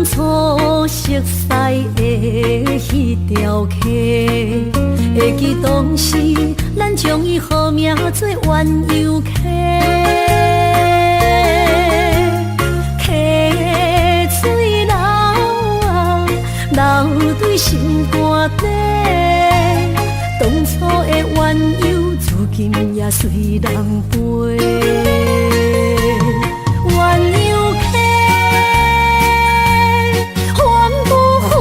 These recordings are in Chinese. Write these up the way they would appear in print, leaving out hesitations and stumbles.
当初熟悉的迄条溪，会记当时咱将伊号名做鸳鸯溪。溪水流啊，流对心肝底。当初的鸳鸯，如今也随人飞。鸳鸯溪，还不回，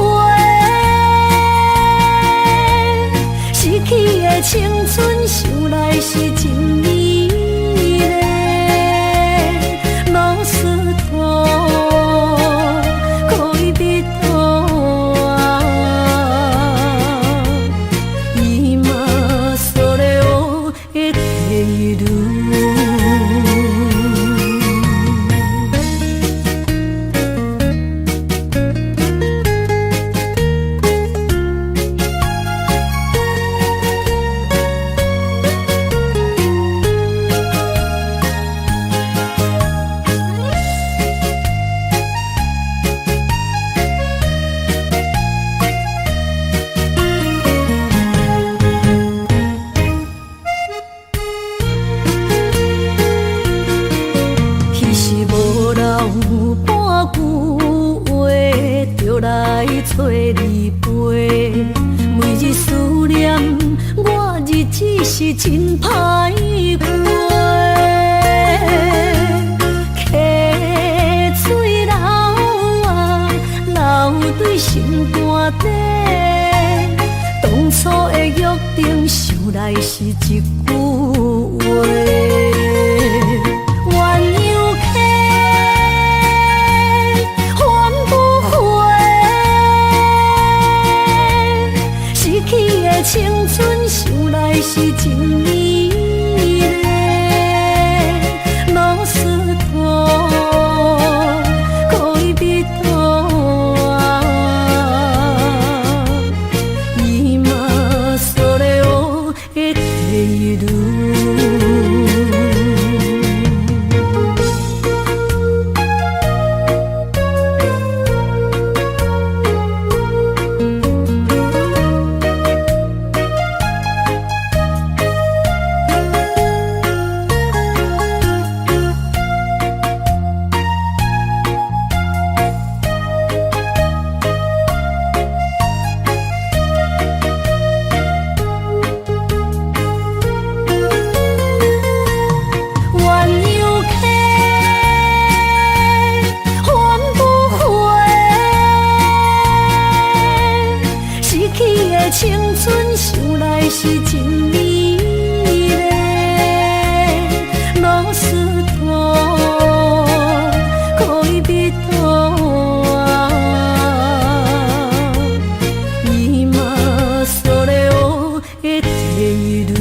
逝去的青春，想来是真美丽。老师徒，可以比途啊，伊嘛所了的地路。来找你陪，每日思念我，日子是真歹过。溪水流啊，流对心肝底。当初的约定，想来是一句话。青春想来是真美丽，老师徒可以比途啊，伊嘛所了的地路。青春想来是真美丽，老师徒可以比途啊，伊嘛所了的地路。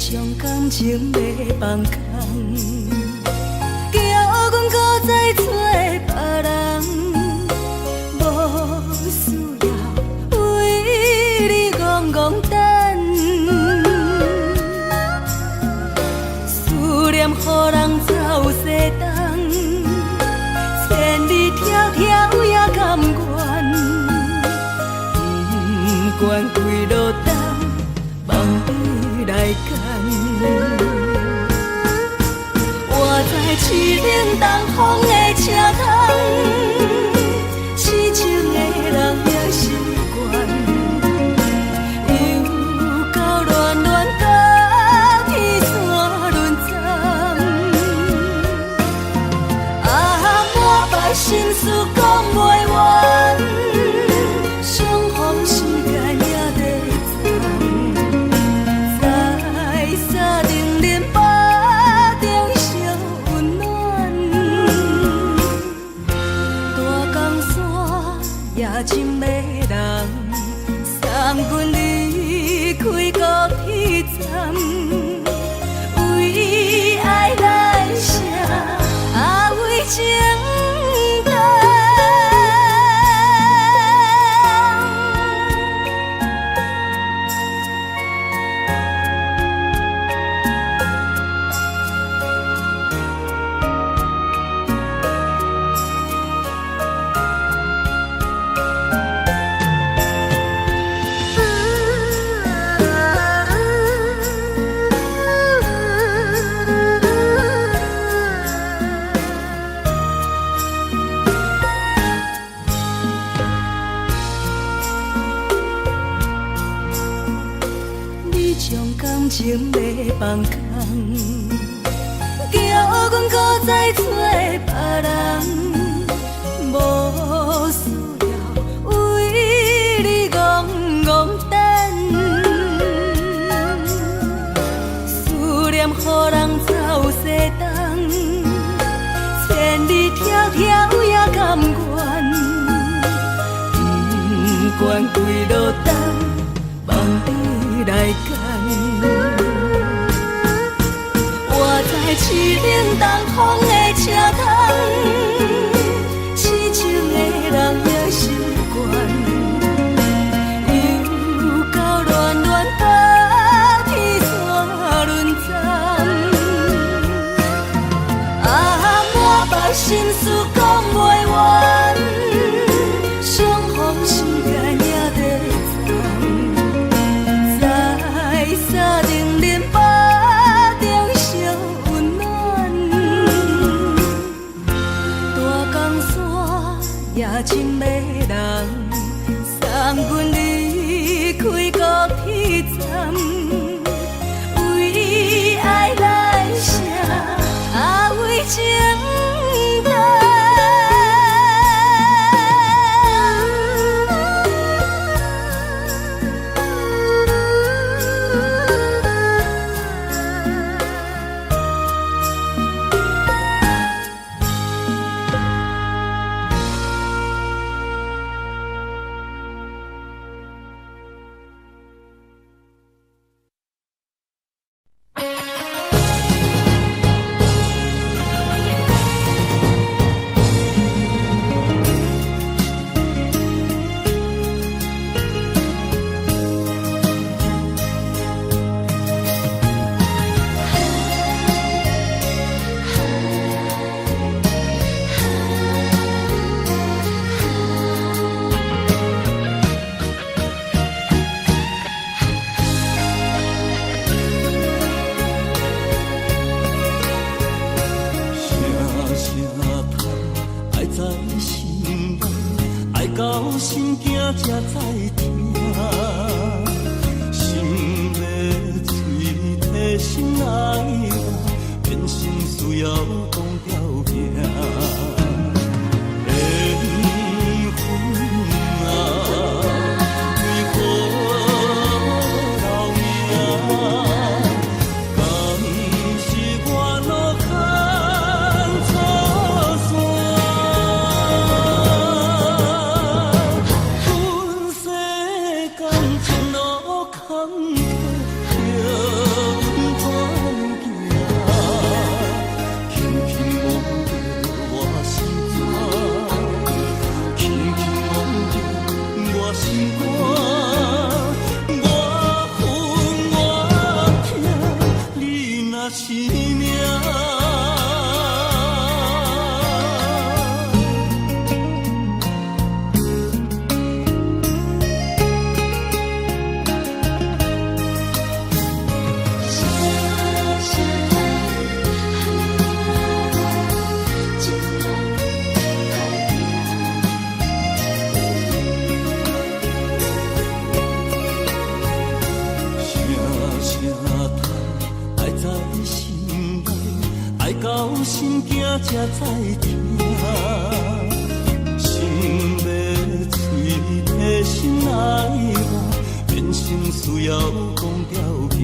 将感情要放空，叫阮搁再找别人，无需要为你戆戆等。思念予人走西东，千里迢迢也甘愿，不管几路灯，望你来干。我在凄冷东风的车窗，痴情的人也习惯，又到恋恋甲天线轮转。人空，叫阮搁再做别人，无需要为你戆戆等，思念予人走西东，千里迢迢也甘愿，不管几路灯，望你来干。我在市冷东风的车窗，痴情的人也习惯，又到恋恋把天线轮转，满腹心事讲袂完，相逢时间也在藏，在山顶林巴中相温暖，大江山也真迷人，送阮离开高铁站，为爱来写为情人。才知听，心要碎，提心爱我，变成需要讲条件。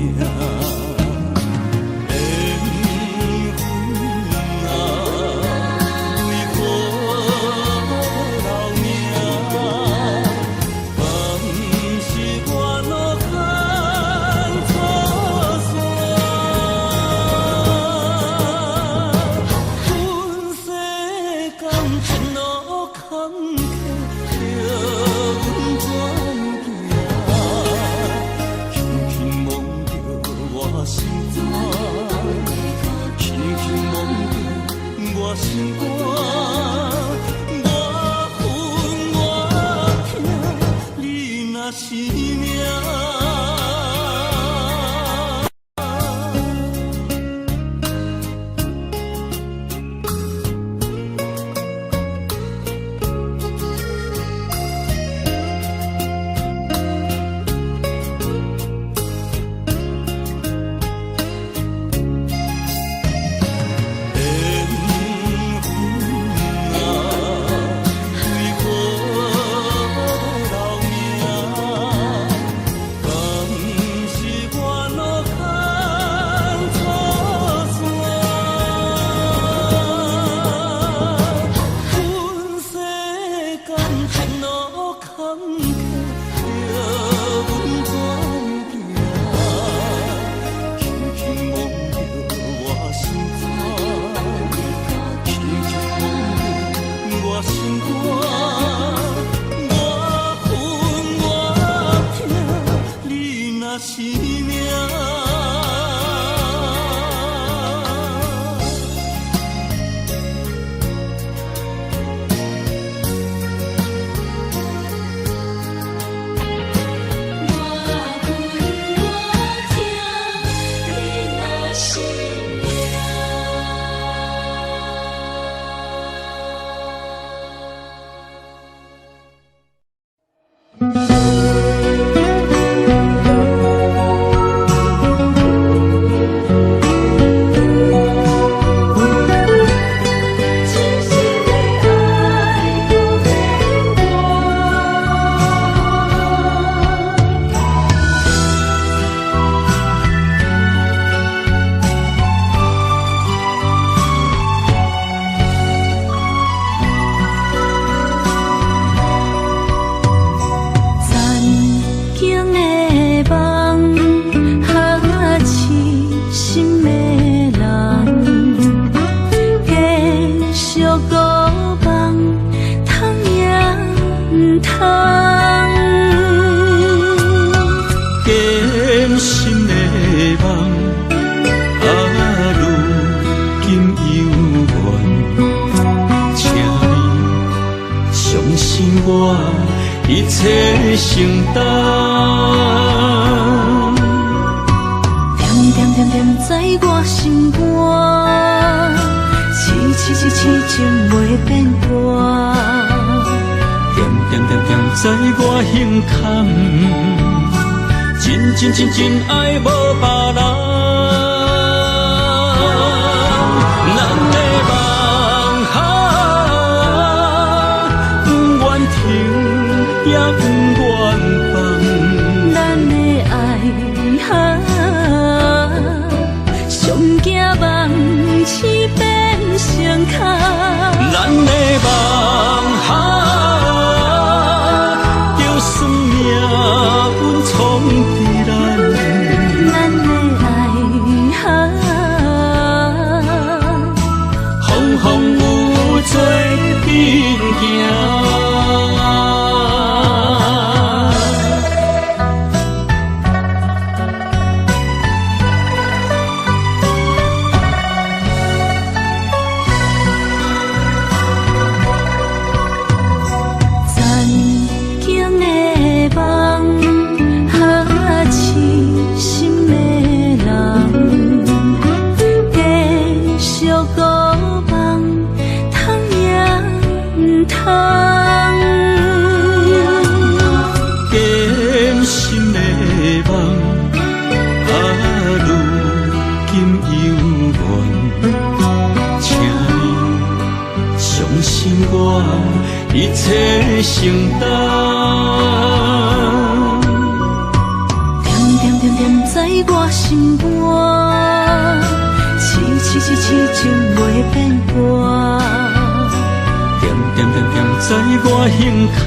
切承担。点点点点在我心肝，痴情袂变淡。点点点点在我胸坎，真爱无别人。咱的梦想，不愿停，也不愿放。咱的爱上惊梦痴变成空。咱的梦想，就算命运闯伫咱，咱的爱风风雨做阵行。一切承担，点点点点在我心肝，痴情袂变淡。点点点点在我胸坎，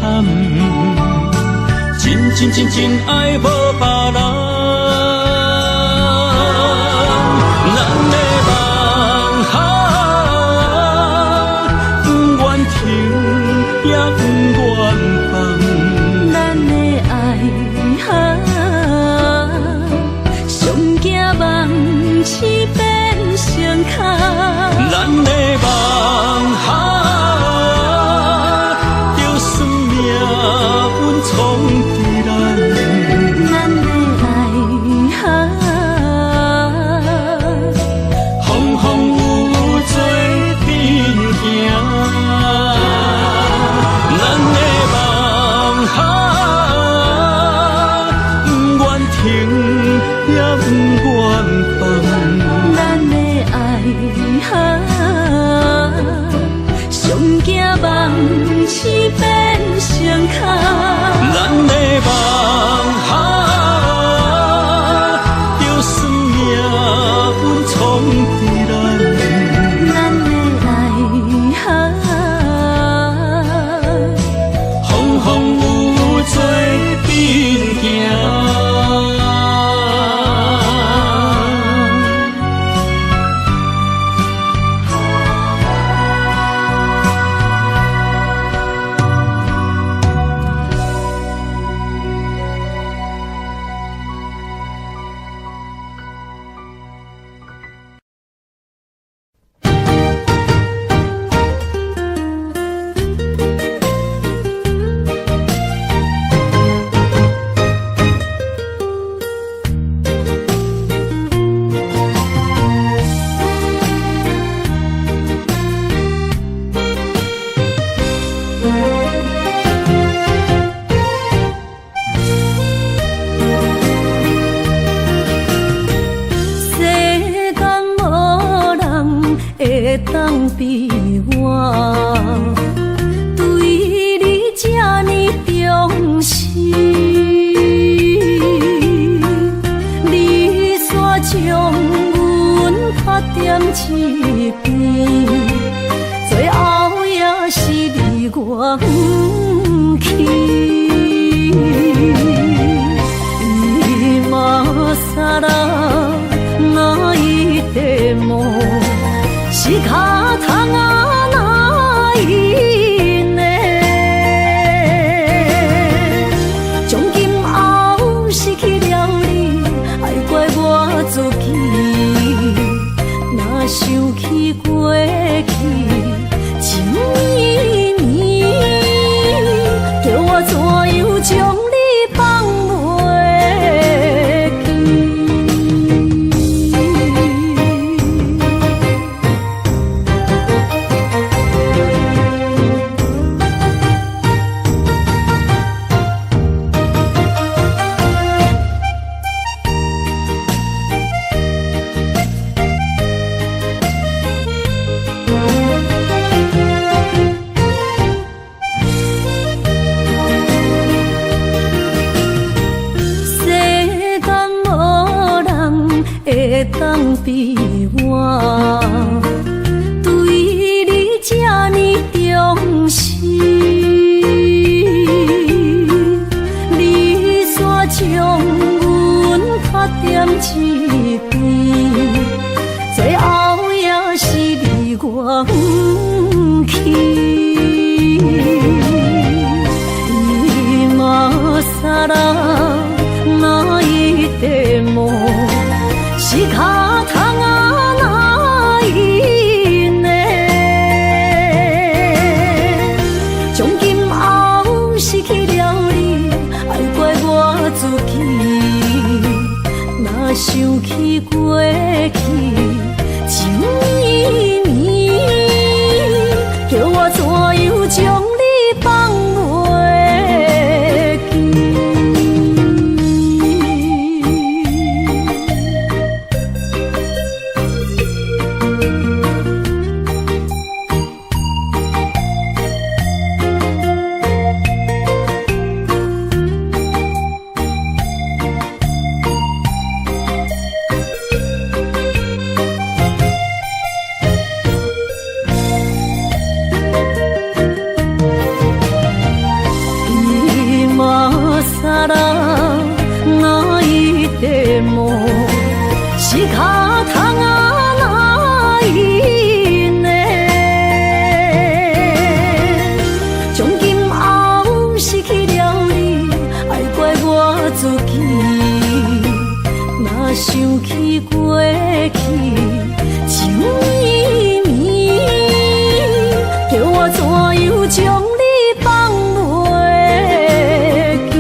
真爱无别人。咱的梦想，不愿停，也不愿放。咱的爱上惊梦痴变成空。咱的梦想，就算命运闯伫咱，咱的爱风风雨雨做阵行。咱的梦想，不愿停，也不愿放。咱的爱上惊梦痴变成空。咱的梦想，就算命运闯伫咱，咱的爱风风雨雨做阵行。当比我对你这呢重视，你煞将阮拍点一边，最后也是离我不去。今さら泣いても仕方がないね。从今后失去了你，爱怪我自己。若想起过去情意绵，叫我怎样？我不去。今さら泣いても仕方がないね。从今后失去了你，爱怪我自己。若想起过去，情绵绵，叫我怎样将你放袂记？仕方がないね。从今后失去了你，爱怪我自己。若想起过去，情绵绵，叫我怎样将你放袂记？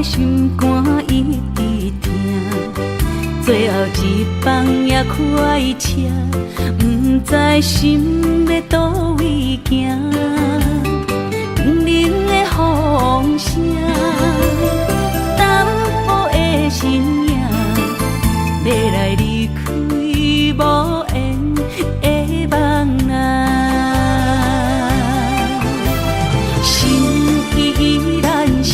心肝一直疼，最后一放也快车，不知心要倒位行。冷冷的风声，淡薄的身影，要来离开无缘的梦啊。心依然舍。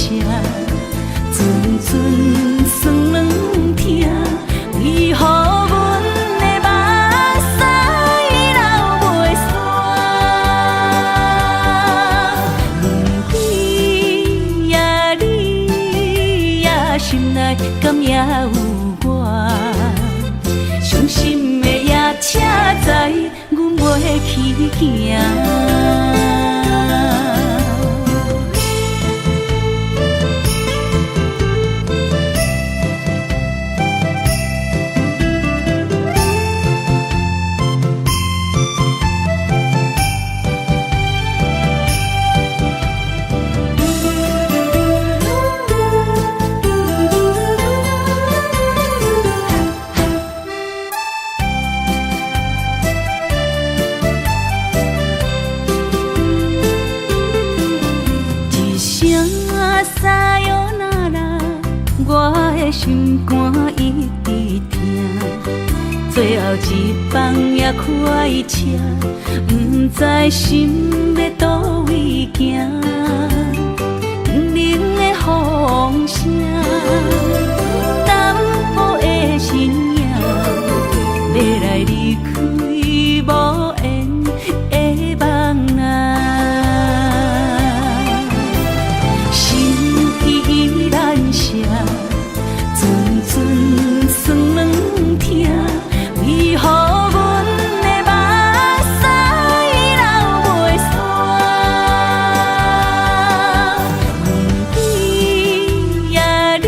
阵阵酸软疼，为何阮的目屎流袂煞？问你呀你呀，心内敢也有我？伤心的夜车载，阮袂去行。心肝一直疼，最后一放也快车，不知心要倒位行。冷冷的风声，淡薄的身影，要来离开无缘的梦啊。心依然舍。阵阵酸软疼，为何阮的目屎流袂煞？问你呀你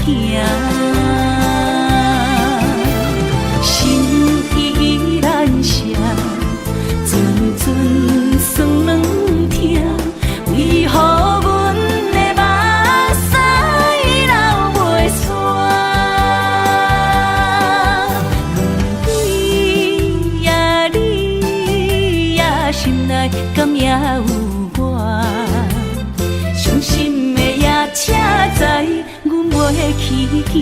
行。心依然声，阵阵酸软疼，为何阮的目屎流袂煞？问你呀，心内敢也有我？伤心的夜车载，阮袂去行。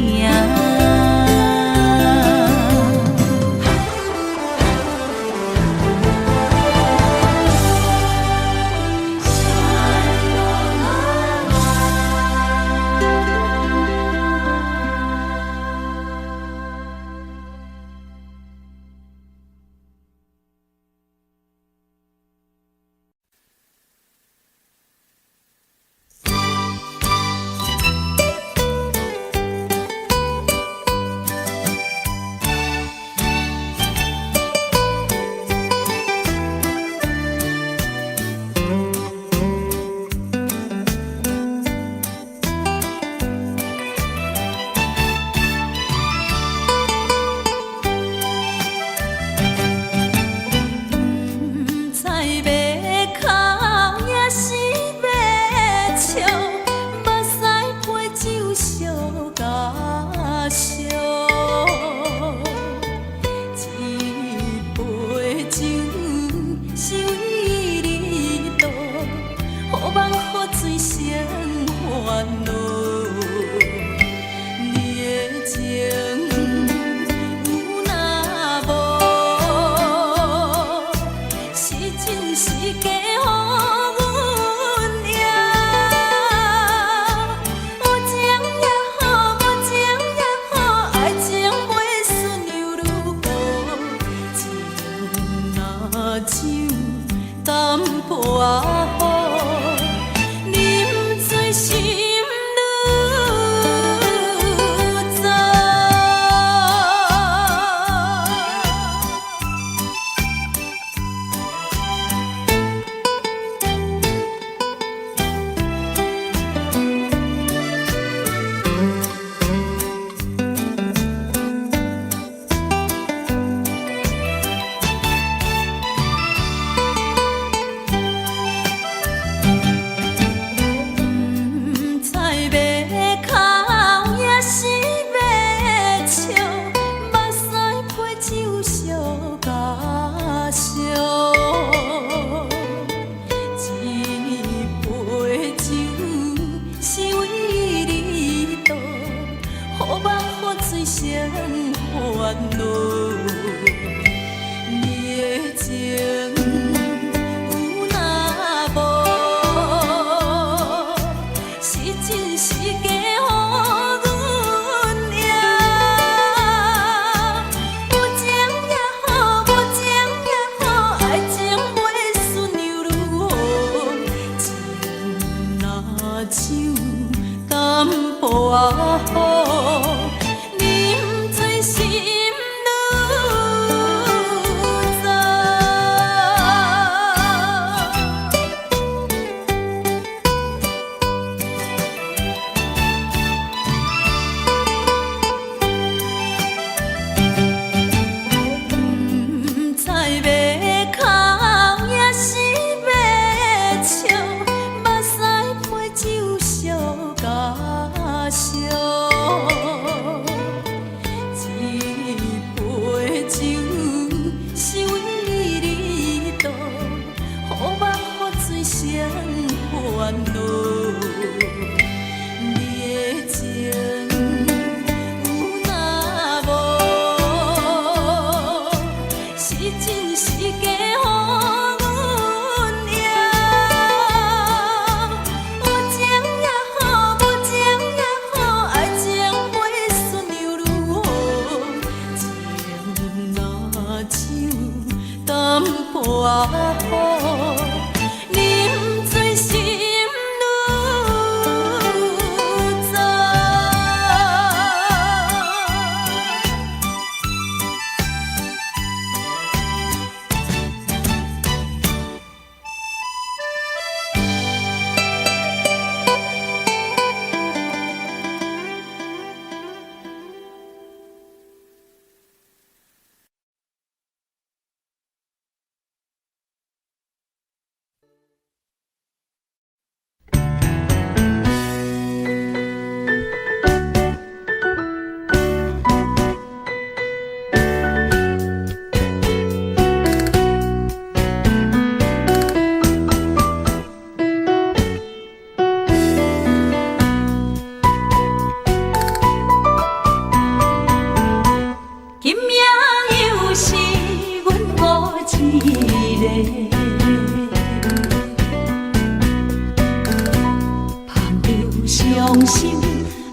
心，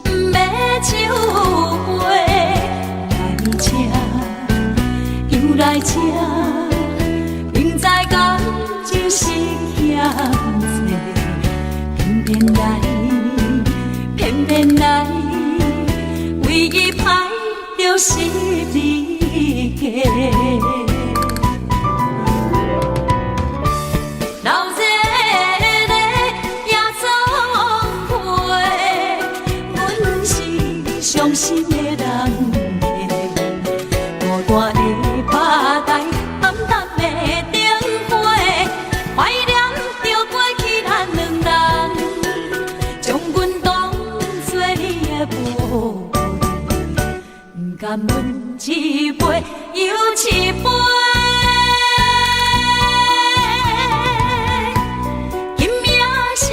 不要酒杯来吃，又来吃，明知感情是险多，偏偏来，偏偏来，为伊歹着是你家。伤心的人孤单的巴台，暗淡的灯花，怀念着过去咱两人，将阮当作你的宝贝，不甘阮一杯又一杯。今夜啥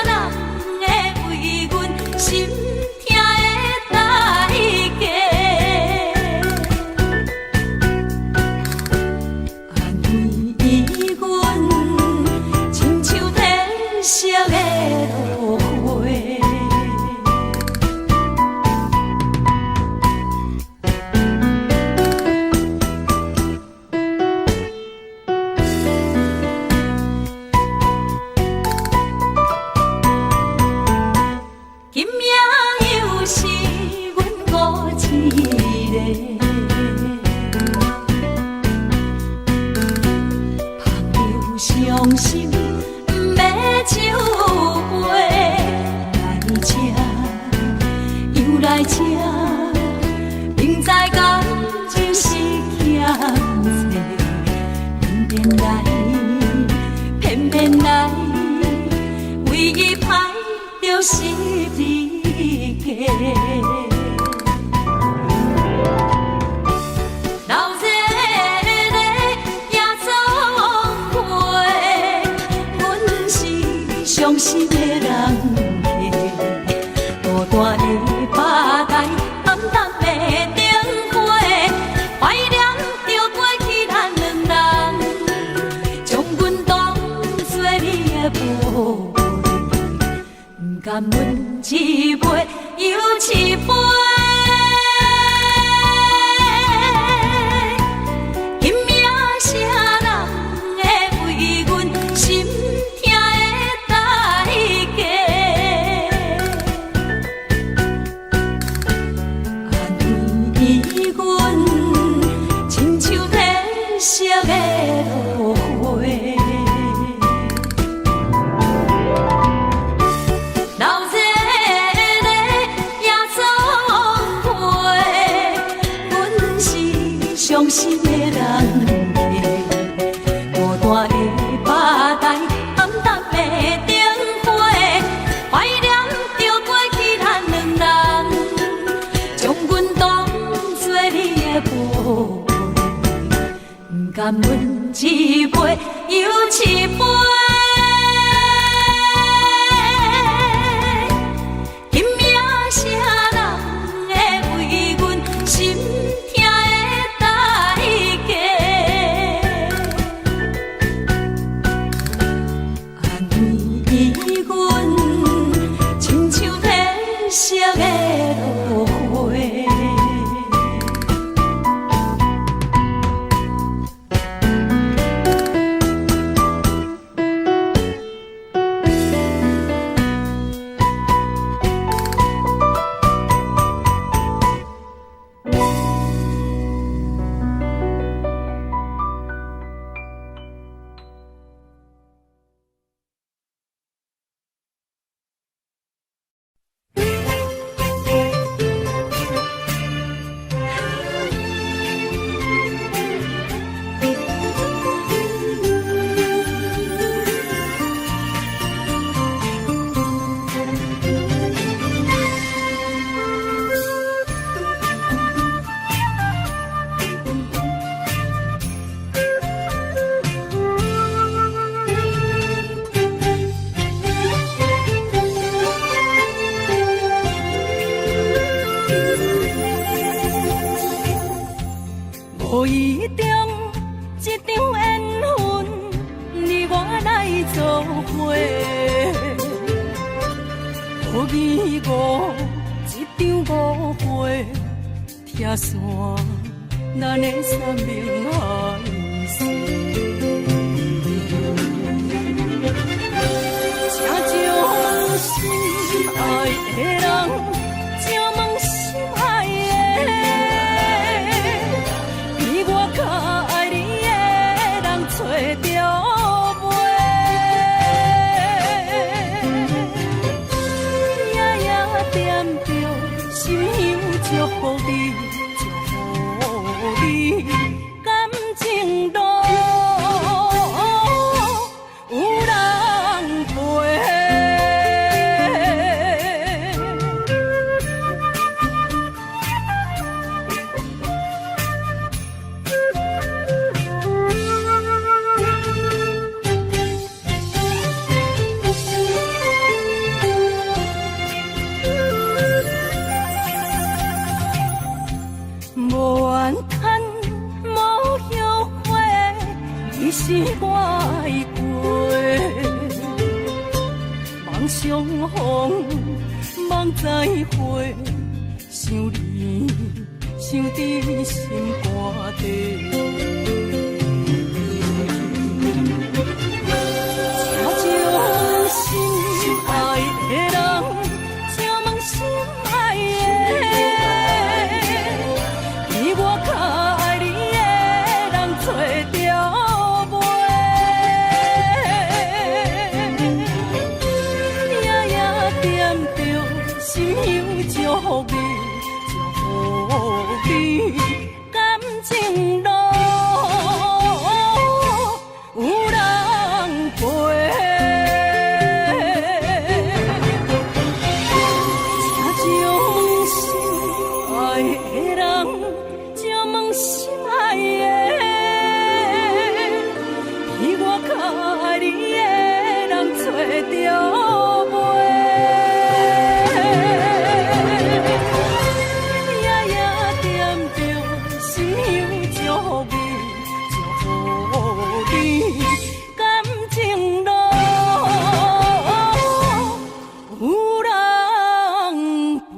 人会为阮心？伤心，不要酒杯来吃，又来吃，明知感情是险多，偏偏来，偏偏来，为伊歹着是你家。伤心的人孤单的巴台，暗淡的灯花，怀念着过去咱两人，将阮当作你的宝贝，不甘阮一杯又一杯。伤心的人孤单的巴台，暗淡的灯花，怀念着过去咱两人，将阮当作你的宝贝，不甘阮一杯又一杯。5米5，一张5花拆散，咱的三明海誓。请将心爱的人，请问心爱的，比我较爱你的人找着。心香祝福你，祝福你，感情路有人陪。无怨叹，无后悔，你是我的过。梦相逢，梦再会，想你，想伫心肝底。请将心爱的人，请问心爱的。我较爱你的人找着袂，夜夜惦着心香祝福你，祝福你，感情路有人陪。请将心爱的人。心爱的，比我较爱你的人找着袂，夜夜惦着心香祝福你，祝福你，感情路有人陪。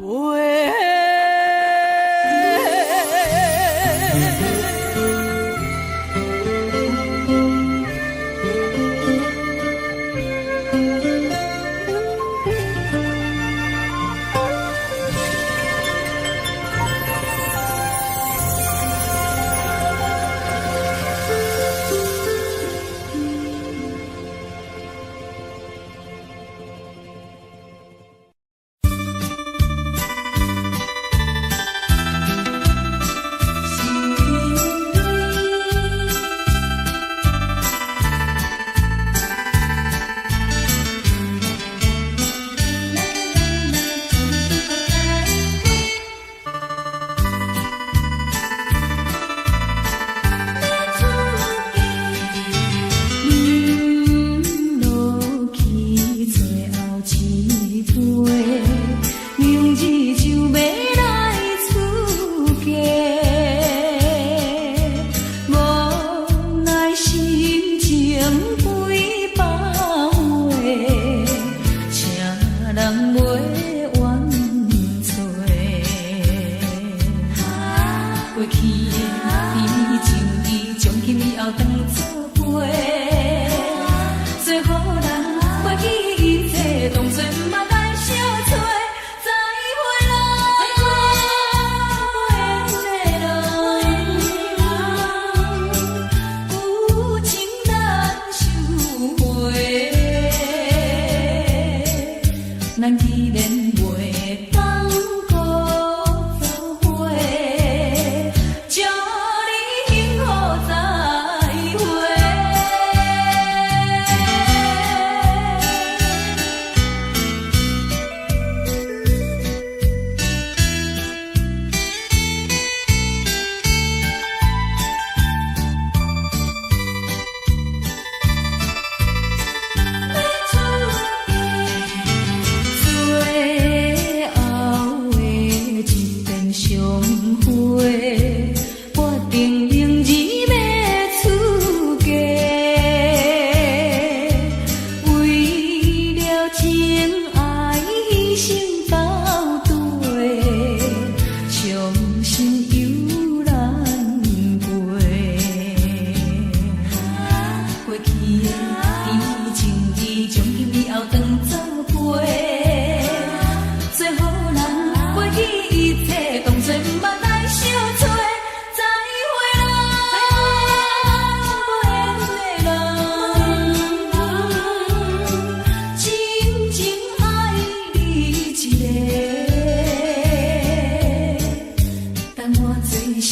等我做新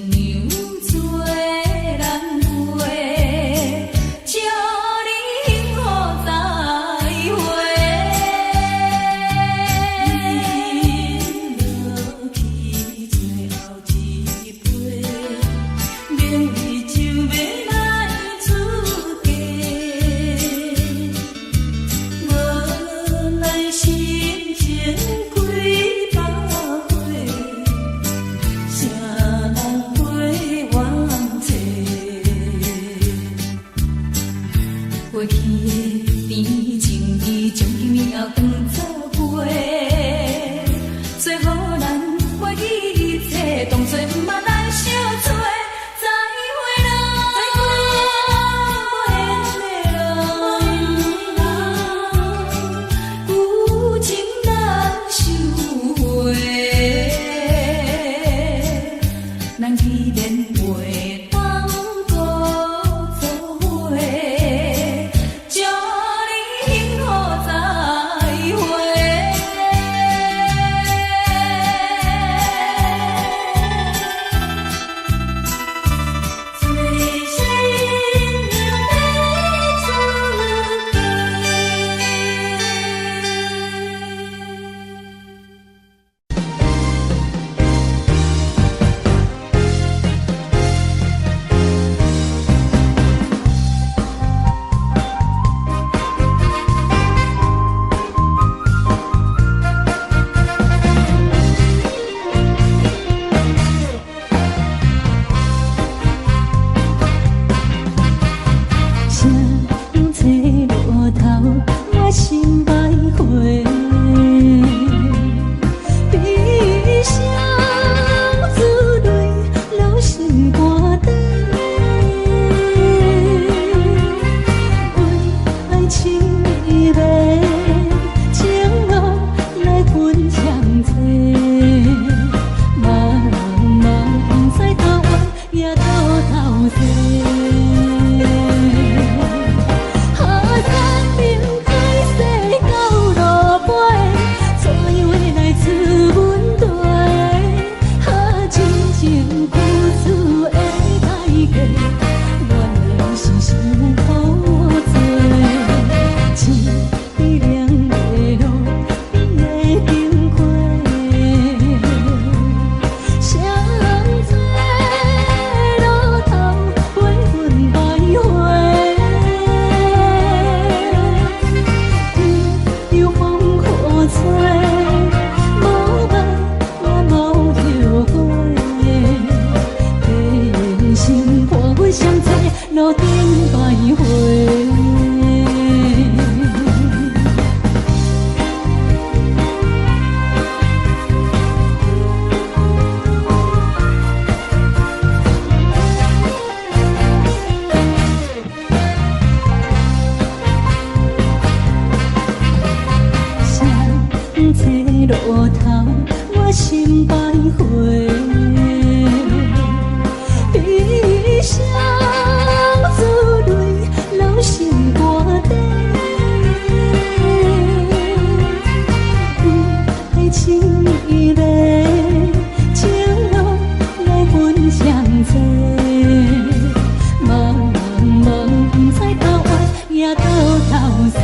娘做人陪，祝你幸福再会。饮落去最后一杯，明日就要来出嫁。无奈心情几百回，谁人陪我坐？过去的甜情意，从今以后当作陪。最好咱忘记一切，当作毋捌来相做。再会啦，旧情难收回，咱既然袂当搁做伙，祝你幸福再会。最新娘要出声吹落头，我心徘徊。悲伤珠泪流心肝底，为爱情依偎，情路来分相济。茫茫不知头弯也到头西。路顶徘徊。声吹落头，我心徘徊。悲伤珠泪流心肝底，爱情依偎，情路来分相济。茫茫不知头弯也到头西。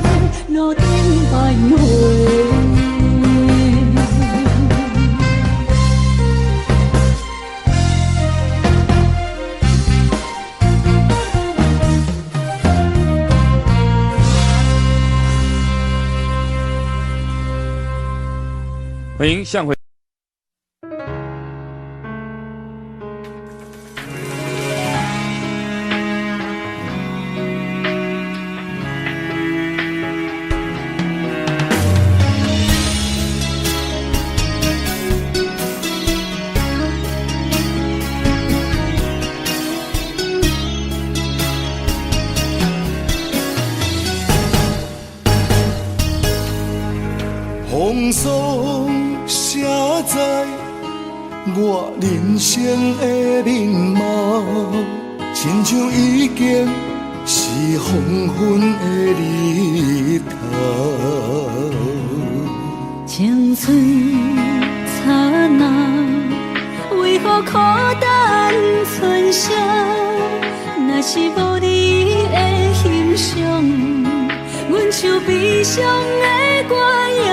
体，路顶徘徊。欢迎向回。风霜写在我人生的面貌，亲像已经是黄昏的日头。青春刹那，为何孤单存剩？若是无你的欣赏，阮像悲伤的歌谣。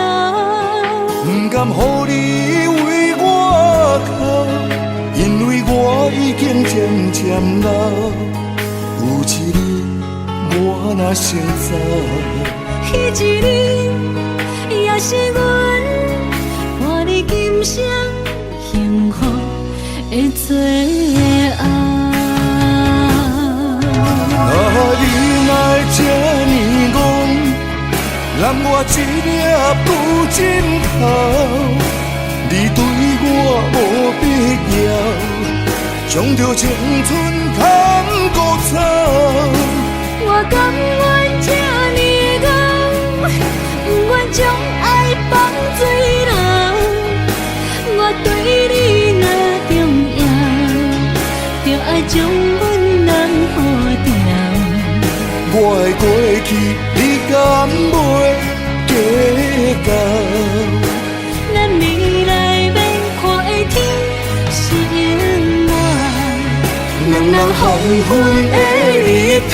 不甘予你为我哭，因为我已经渐渐老。有一日我若先走，彼一日也是阮伴你今生幸福的最后。你若会这呢戆，揽我一粒不枕头，你对我无必要，将着青春砍孤草。我甘愿这呢戆，不愿将爱放水流。我对你若重要，就爱将阮人付掉。我的过去，你敢袂计较？咱未来免看的天是永远，两人黄昏的日头。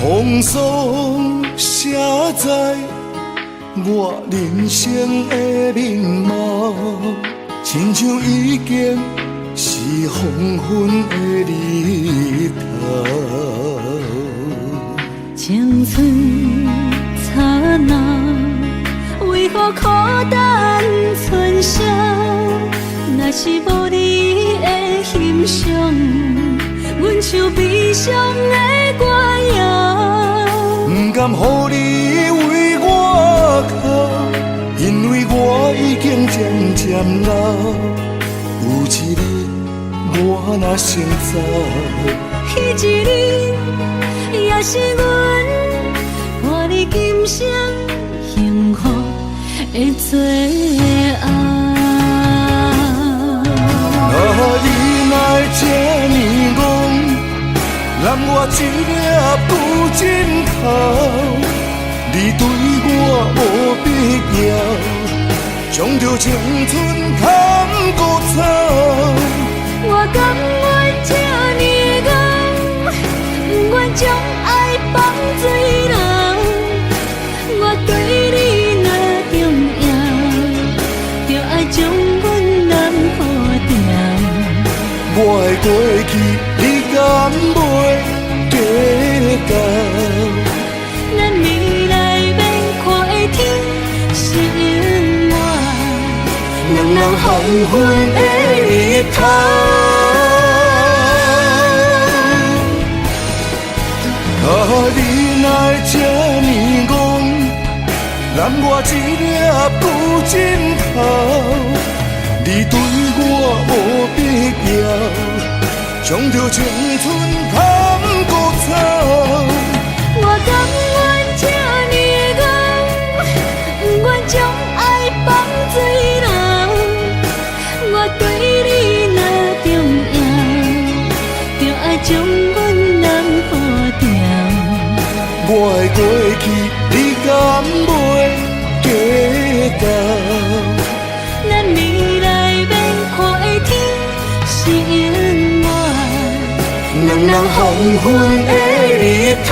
风霜写在我人生的面貌，亲像已经是黄昏的日头。青春刹那，为何孤单存剩？若是无你的欣赏，阮像悲伤的歌谣。不甘予你为我哭，因为我已经渐渐老。有一日我若先走，彼一日也是阮伴你今生幸福的最后。你若会这呢戆，揽我一粒不枕头，你对我无必要，将着青春砍孤草。我甘愿这呢戆，不愿将爱放水流。我对你若重要，就爱将阮人付掉。我的过去，你敢袂计较？咱未来免看的天是永远，两人黄昏的日头。你若会这呢戆，揽我一粒不枕头，你对我无必要，将着青春砍孤草。我甘愿这呢戆，不愿将爱放水流。我对你若重要，就爱将阮人付掉。我的去，你敢袂记得？咱未来免看的天是永远，两人黄昏的日头。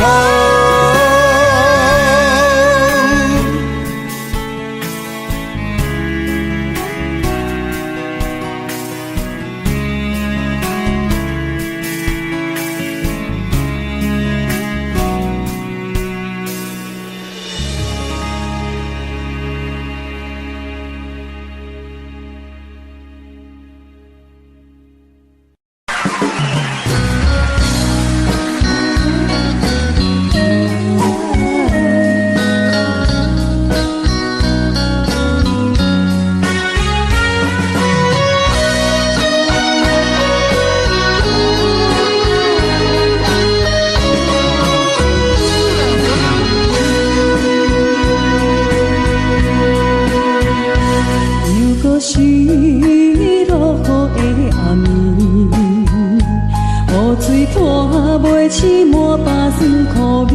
起满巴酸苦味，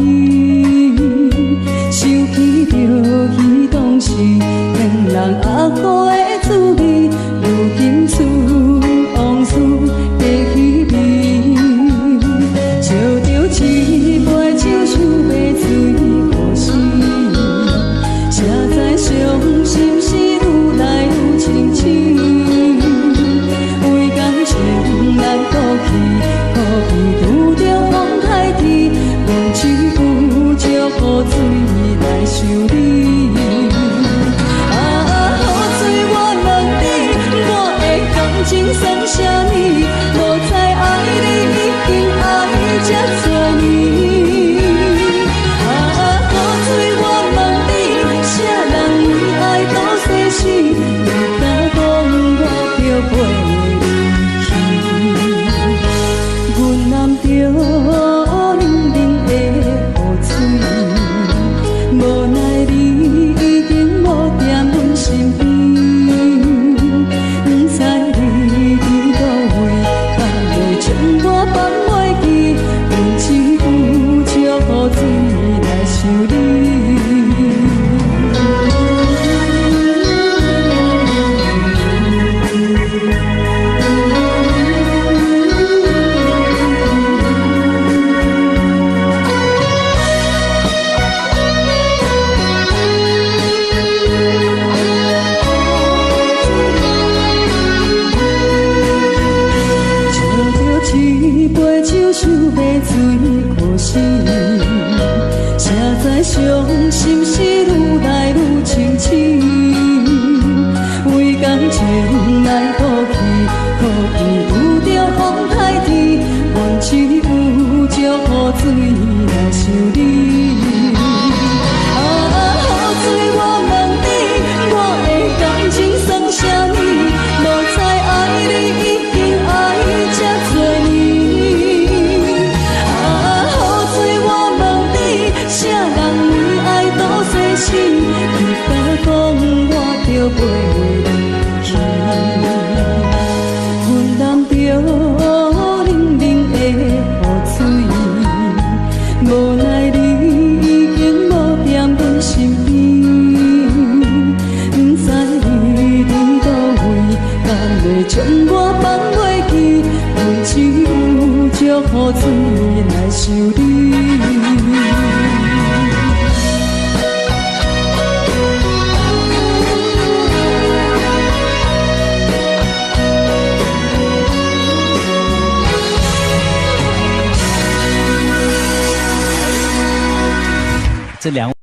想起着彼当时两人握好的滋味，如今思往事的稀微，笑着一杯酒想要醉故事，谁知伤心事愈来愈清醒，为感情来倒去，可比拄着望只有借雨水来修理。啊，雨水我问你，我的感情算啥呢？无再爱你已经爱这多年。啊，雨水我问你，啥人为爱到世事？你敢讲我着袂离去？阮男着。无奈你已经无踮阮身边，不知你伫倒位，敢会将我放袂记？阮只有借雨水来想你。想要醉可惜，谁知伤心事愈来愈清醒，为感情来倒去，可比拄着风台天，阮只有借雨水来想你。啊，雨水我问你，我的感情算啥呢？无再爱你已经爱这多年。啥人为爱到世事？你敢讲我着袂离去？阮男着冷冷的雨水，无奈你已经无踮阮身边，不知你伫倒位，敢会将我放袂记？阮只有借雨水来想你。这两位。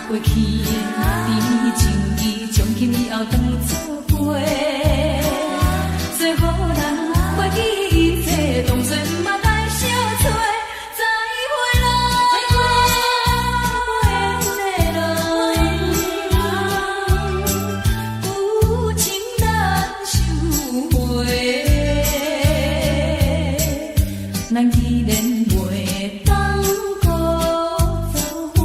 过去的甜情意，从今以后当作伙。做好人，袂记一切，当作毋捌来相找。再会咯，有情难收回。咱既然袂当搁做伙，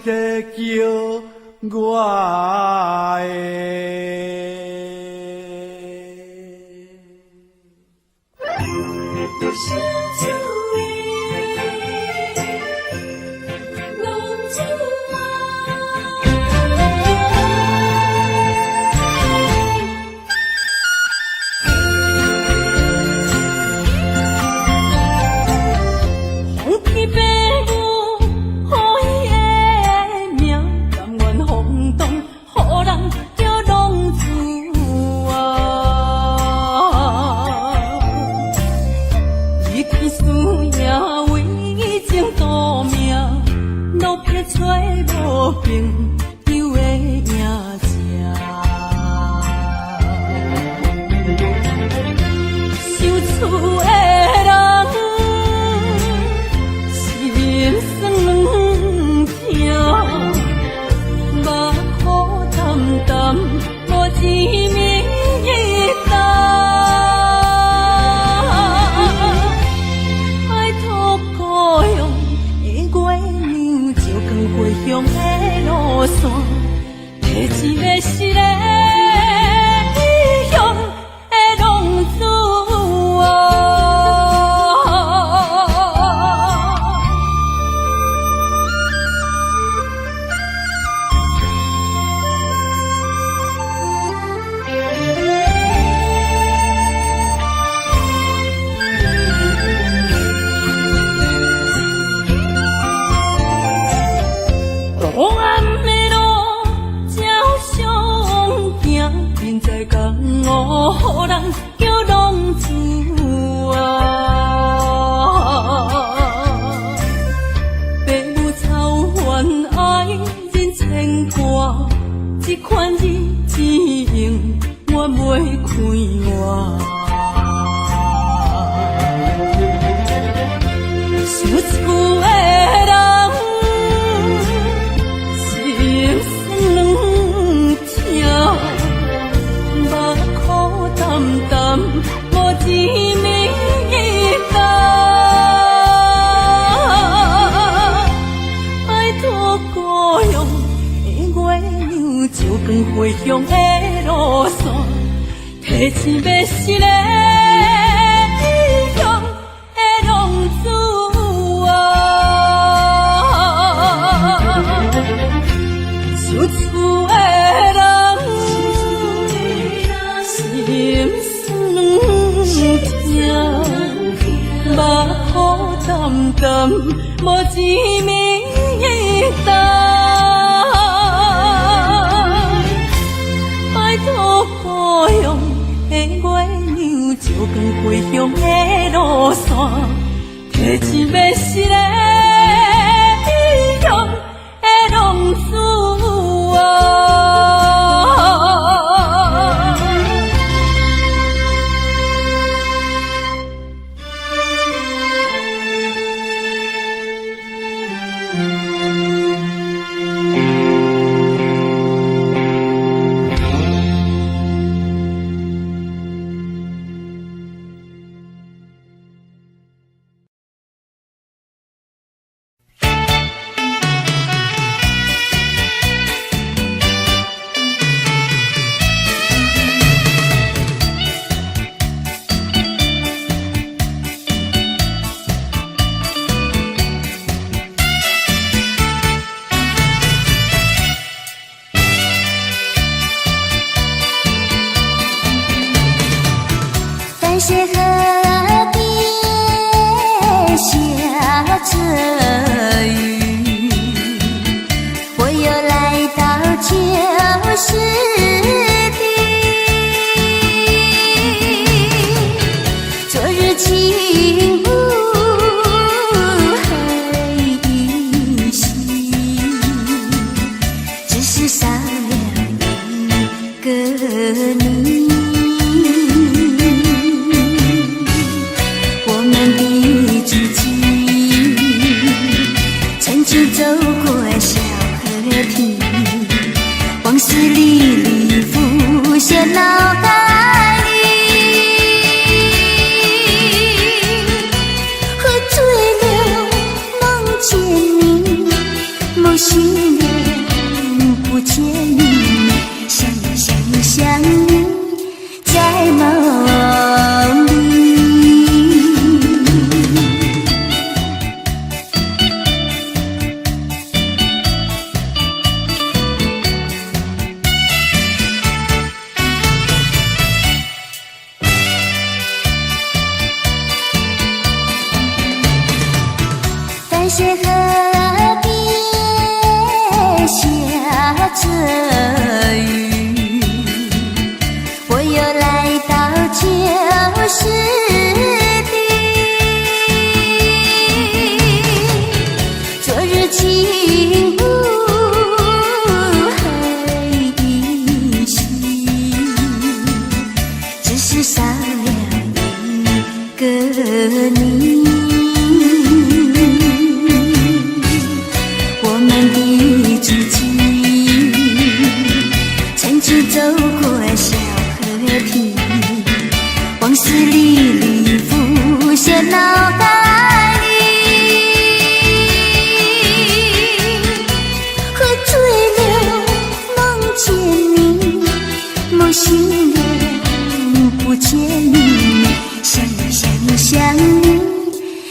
加叫我心。不见你，想你在梦里。淡水河边下着雨，我又来到旧时地。昨日轻雾黑依稀，只是少了一个你。我们的足迹曾经走过小河堤，往事历历浮现脑海里。喝醉了梦见你，梦醒了不见你，想你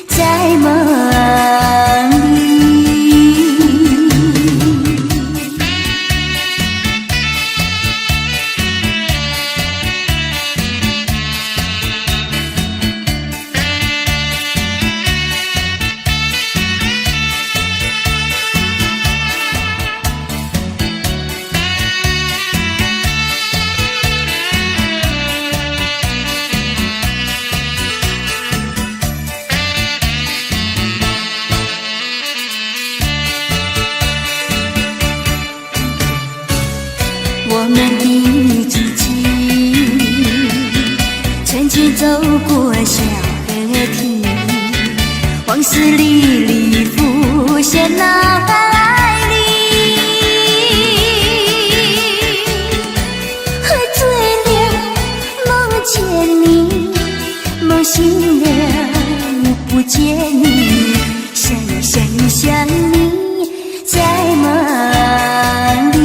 在梦里。我们的足迹曾经走过小河堤，往事历历浮现脑海里。喝醉了梦见你，梦醒了不见你，想你在梦里。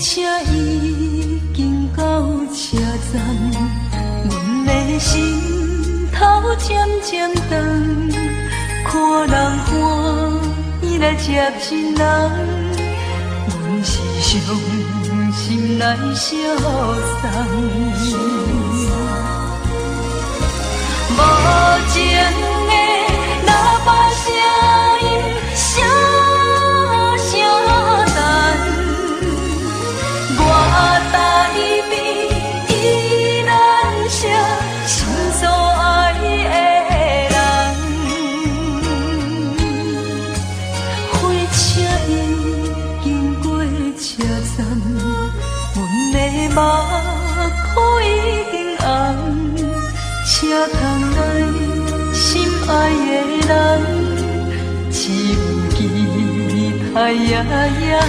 车已经到车站，阮的心头渐渐长，看人欢喜来接亲人，阮是伤心来消送。无情的喇叭声音声声淡，我台边依然写心所爱的人。火车已经过车站，阮的目眶已经红，车窗内心爱的人，只有期待夜夜晚。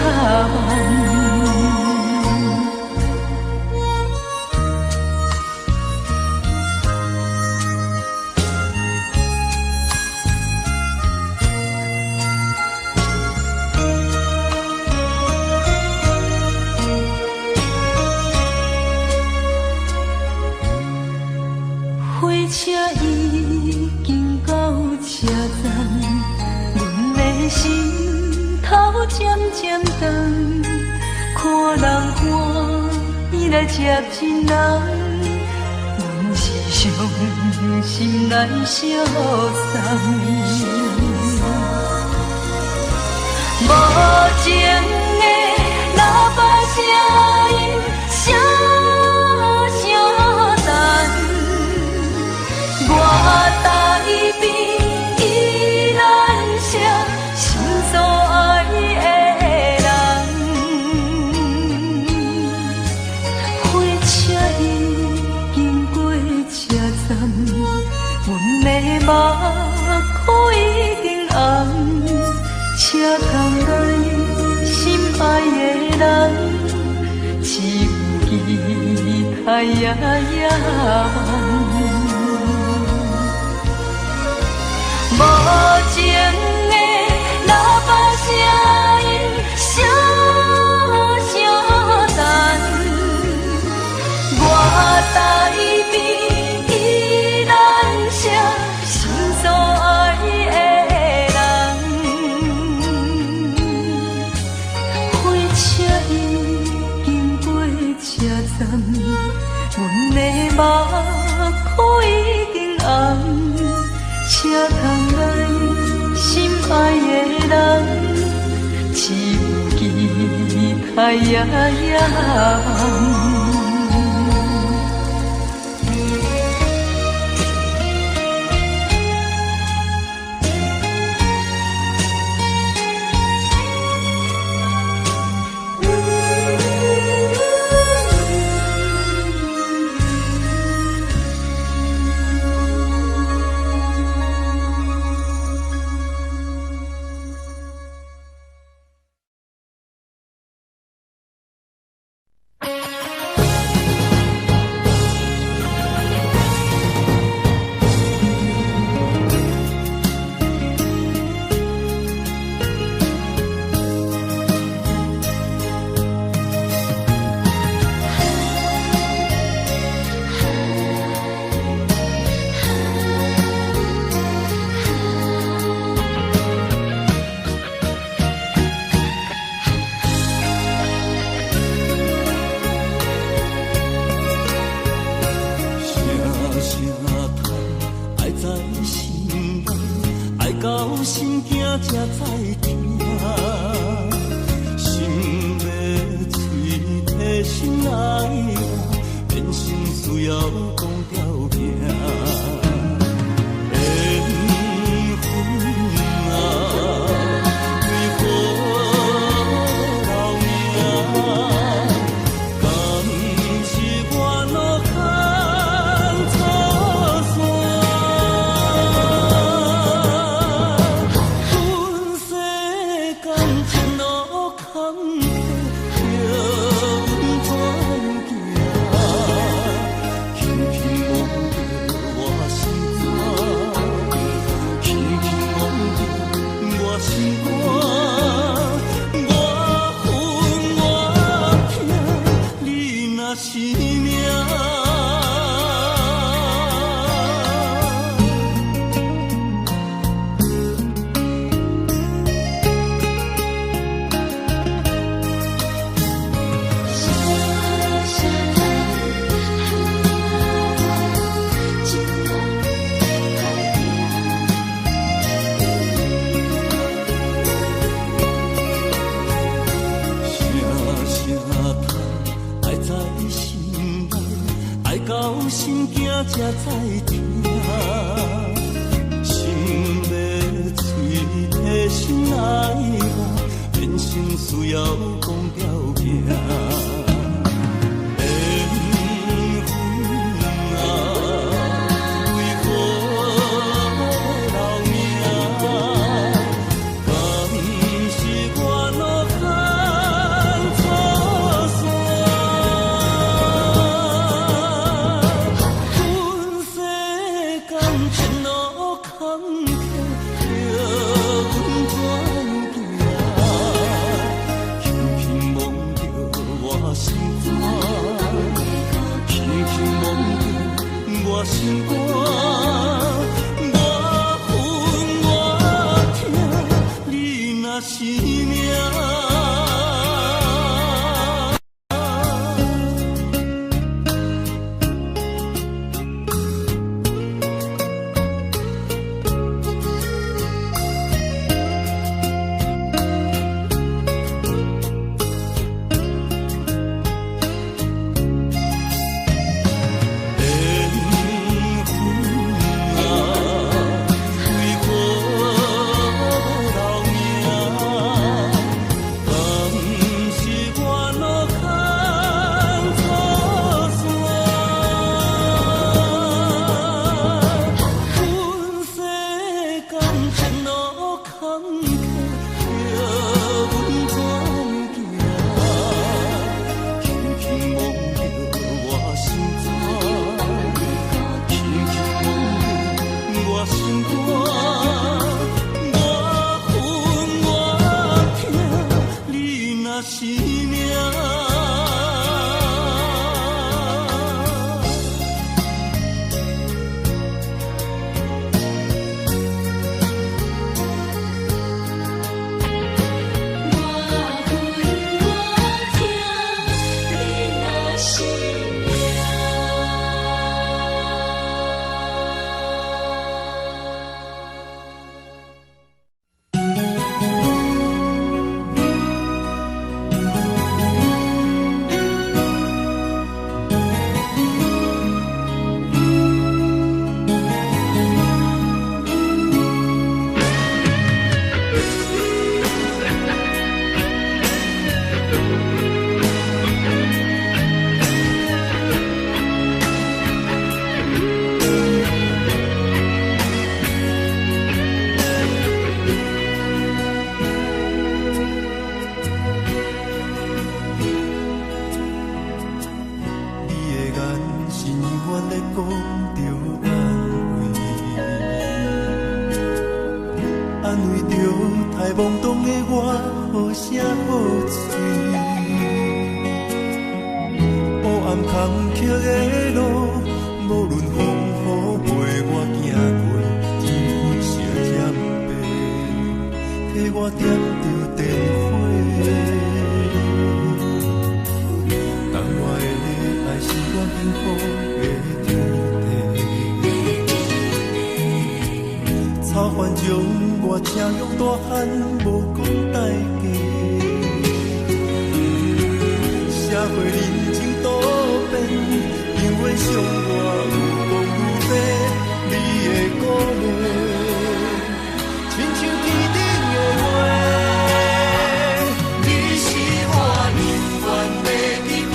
火车已经到车站，阮的心头渐渐长。来接真人，阮是伤心来相送。无情的喇叭声音，声声等，我台边依然写心所爱的人。火车已经过车站，阮的目眶已经红。车窗内心爱的人，只有期待夜夜无情的喇叭声音，声声等，我台边依然写心所爱的。阮的目眶已经红，车窗内心爱的人，只有期待夜夜才知听，心要碎的心爱我，变成需要讲条命。心肝，我恨我痛，你若是命。讲着安慰，安慰着太懵懂的我，好声好嘴。黑暗坎坷的路，无论风雨陪我行过，天昏烧渐白，替我点着灯火。当我的爱是我幸福的天地，草原将我请用大汉，无讲代价。社会人情多变，因为上我有讲有白，你的鼓励，亲像天顶的花。你是我永远的机会，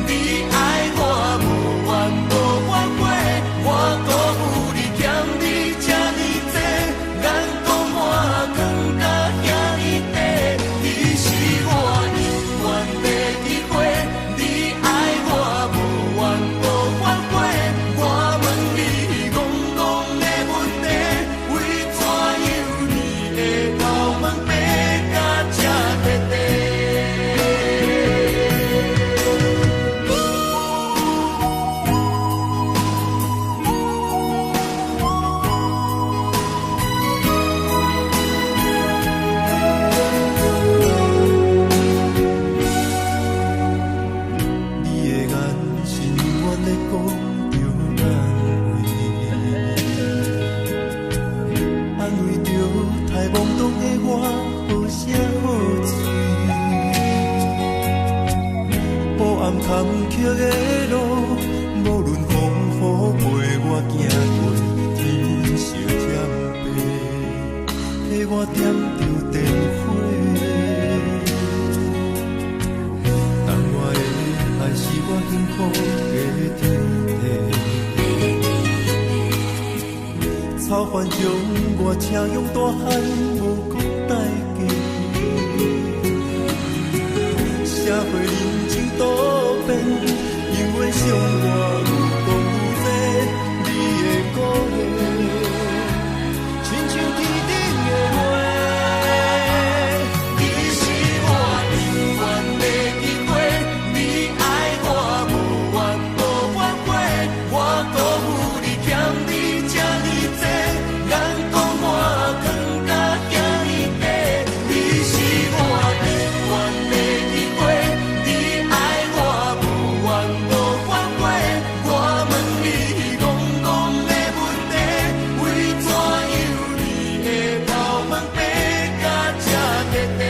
你爱我无怨无反悔，我辜负你欠你这呢多，眼光满光甲遐呢短。你是我永远的机会，你爱我无怨无反悔，我问你戆戆的问题，为怎样你会头毛白甲这短短？你的眼神永远在讲着安慰，安慰着太懵懂的我，好声好嘴。黑暗坎坷的路，无论风雨陪我行过，天昏烧渐白，替我点着灯火。当我的爱是我幸福的天地，草原将我请用大汉，无讲代价。社会人情多变，因为上我有讲有白，你的鼓励，亲像天顶的花。你是我永远的机会，你爱我无怨无反悔，我辜负你欠你这呢多，眼光满光甲遐呢短。你是我永远的机会，你爱我无怨无反悔，我问你戆戆的问题，为怎样你会头毛白甲这短短？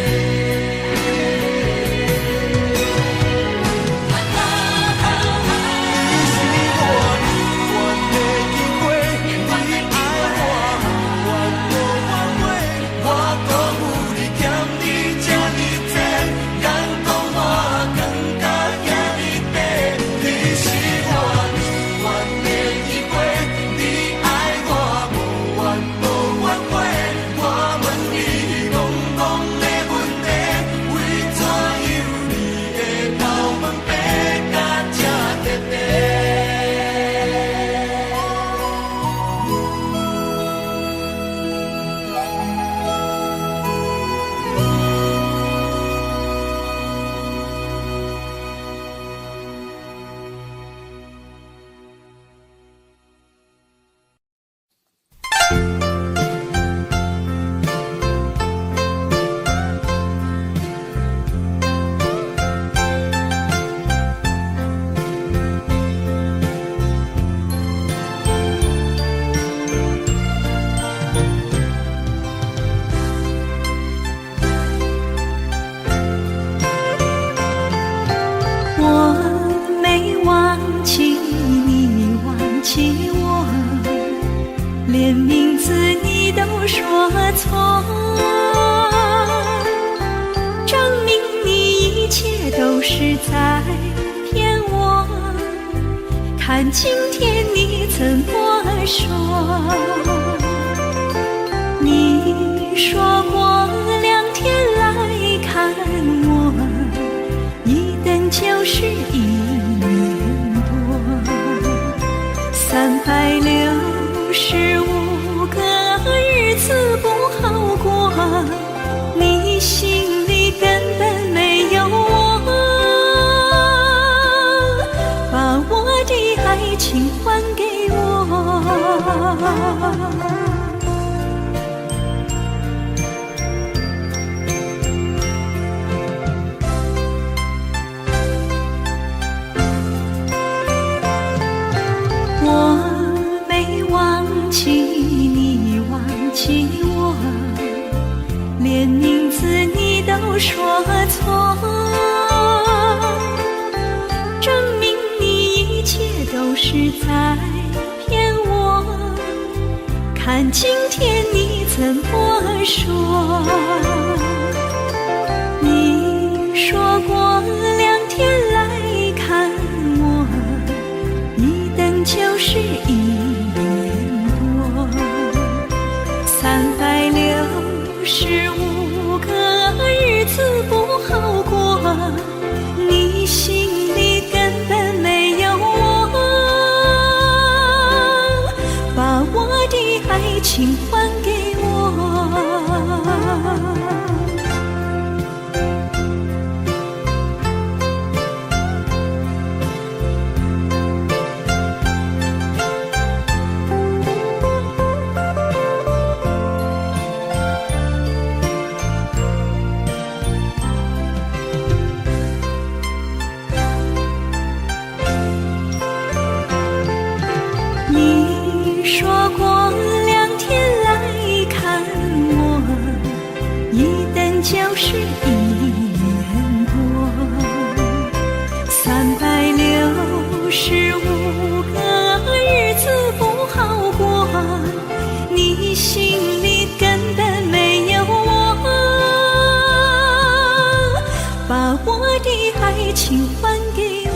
连名字你都说错，证明你一切都是在骗我。看今天你怎么说？你说过2天来看我，一等就是1年多。情还给我。我没忘记你忘记我，连名字你都说错，证明你一切都是在骗我。看今天你怎么说？你说过2天来看我，一等就是1年多，365个日子不好过，你心里根本没有我，把我的爱情还给我。你说过2天来看我，一等就是1年多，365个日子不好过，你心里根本没有我，把我的爱情还给我。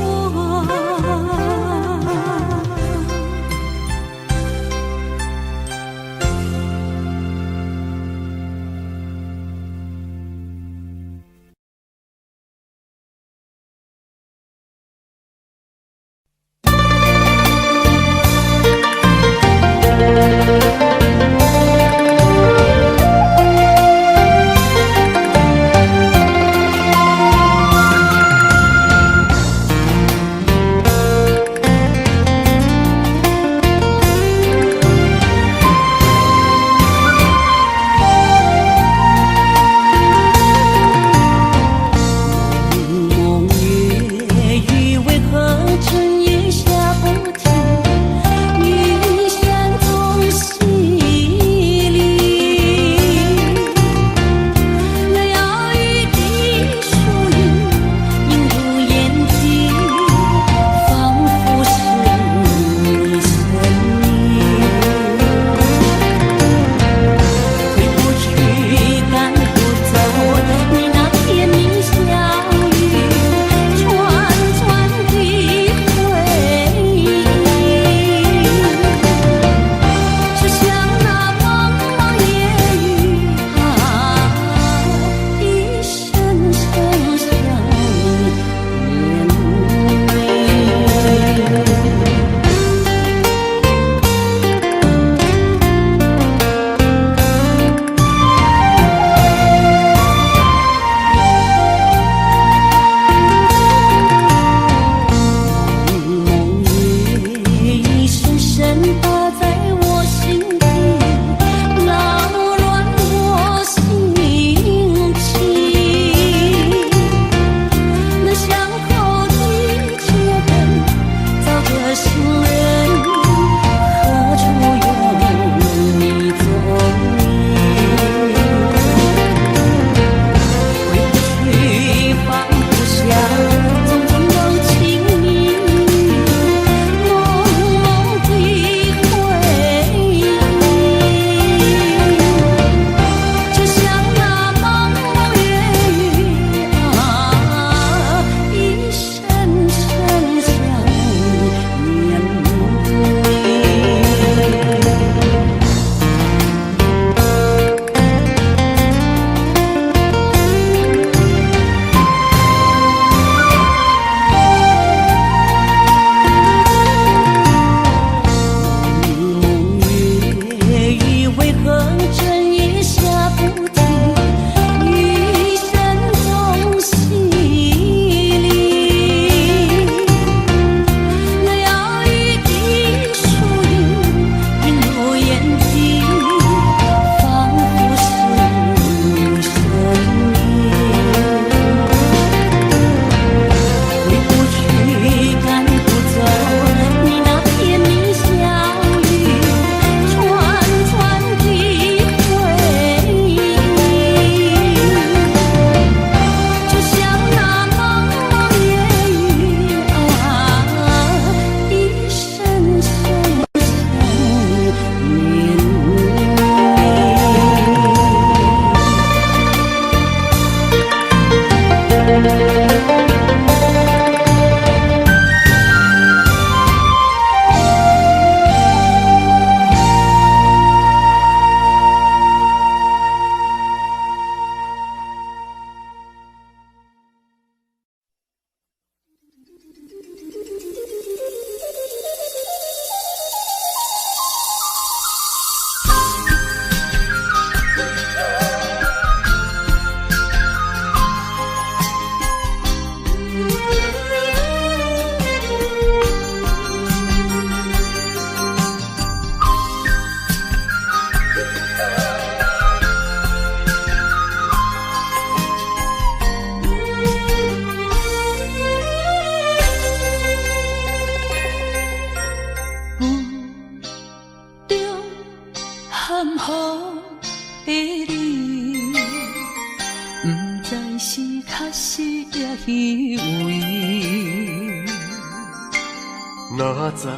哪知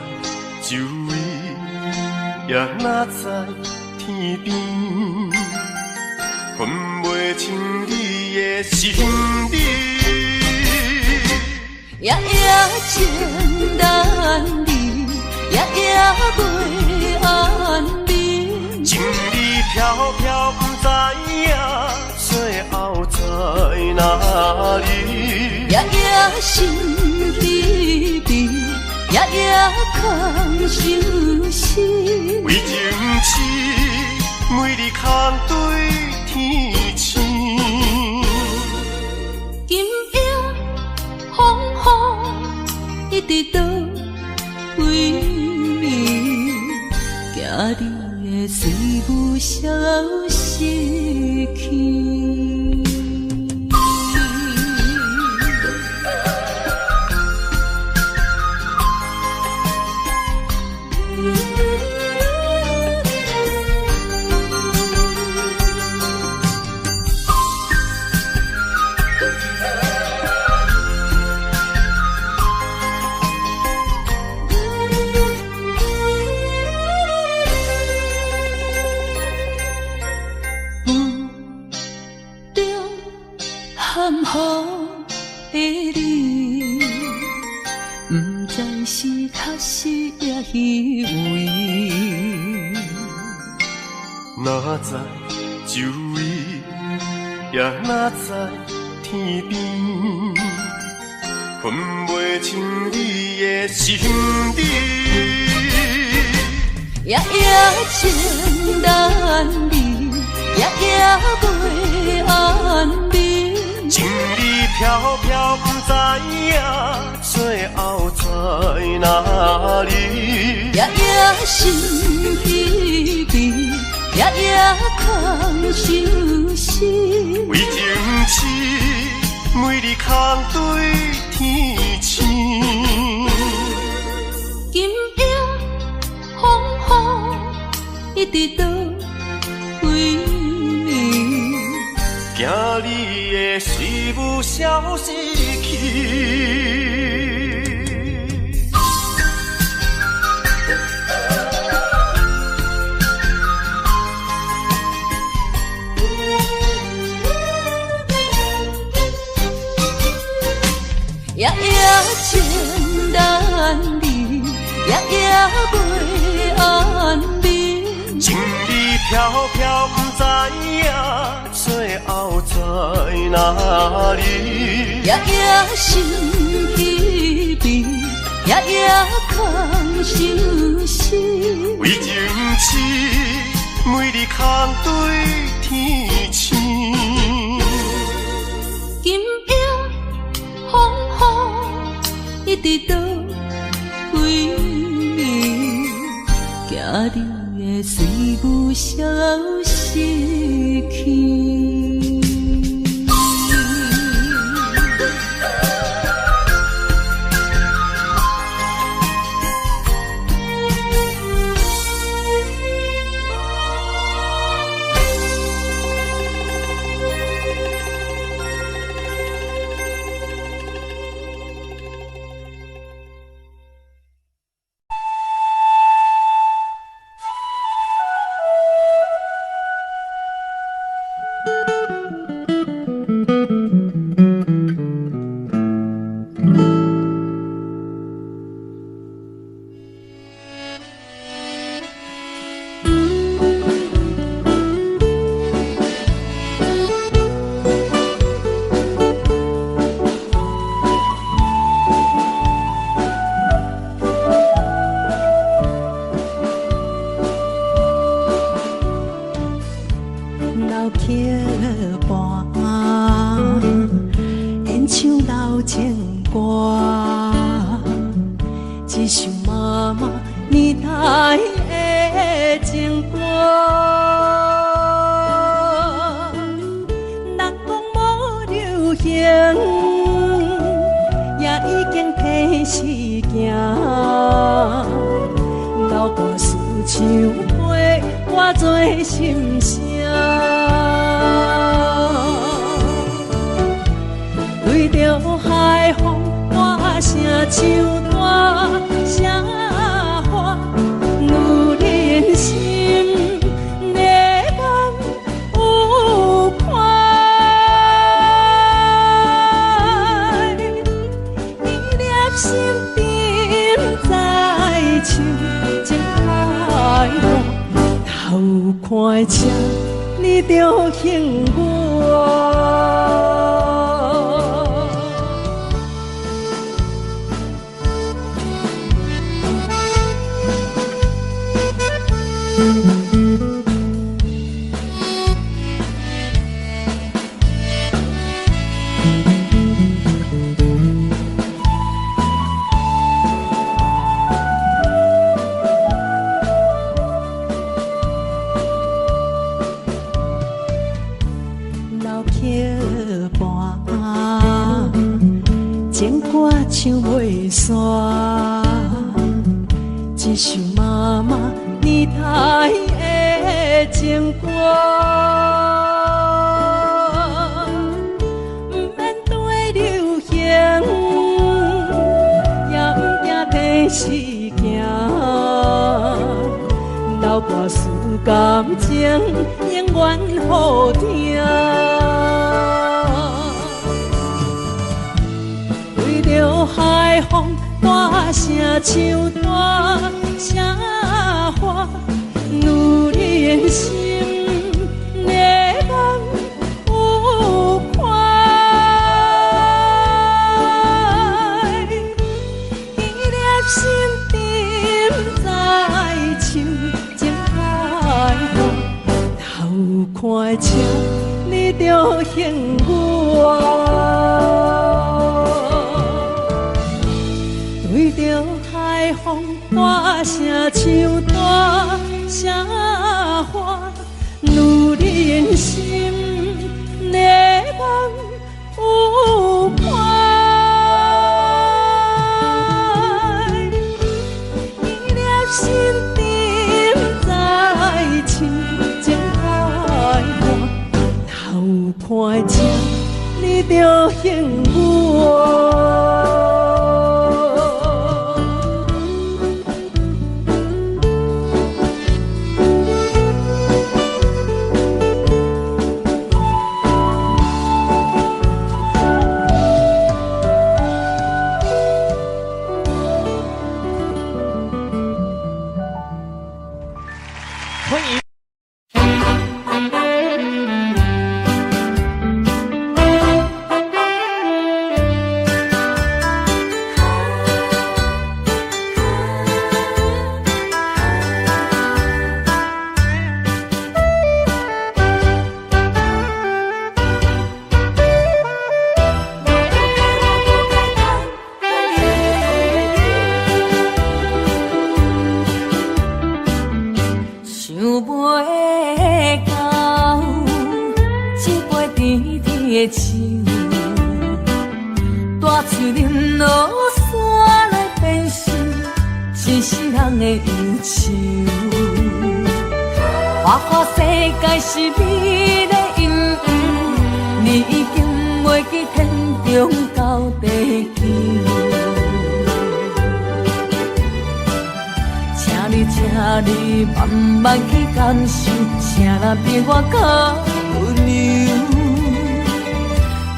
周围，也哪知天边，分袂清你的心理。夜夜情难离，夜夜袂安眠。情意飘飘，不知影最后在哪里。夜夜心离离，夜夜空相思。为情痴，每日空对天星。今夜风雨一直到为暝，惊你的随无消息去。含糊的你，不知是确实也虚伪。哪知周围，也哪知天边，分袂清你的心理。夜夜情难离，夜夜袂安眠。情意飘飘，不知影最后在哪里。夜夜心离离，夜夜空相思。为情痴，每日空对天星。今夜风雨一直到为暝，惊你的随无消息去。夜夜情难离，夜夜袂安眠。情意飘飘，不知影最后在哪里。夜夜心离离，夜夜空相思。为情痴，每日空对天星。今夜风雨一直到为暝，惊你的随无消息去。一首妈妈年代的情歌，人讲无流行，也已经褪时行。老歌思唱陪我做心声，对着海风歌声唱大声。看车，你着幸我。老桥畔，情歌唱袂煞，一首妈妈年代的情歌。不免对流行，也不惊天时行。流歌思感情，永远好听。为着海风大声唱大声话，女人心热梦有快，伊粒心沉在唱情海话，头看车你着幸我。对着海风大声唱大声话，女人心热梦有快，伊粒心沉在唱情海话，头看车你着幸我。欢迎。想袂到，一杯甜甜的酒，大树林落山来变成一世人的忧愁。花花世界是你的引诱，你已经袂记天中到地球。请你慢慢去感受，谁人比我较温柔？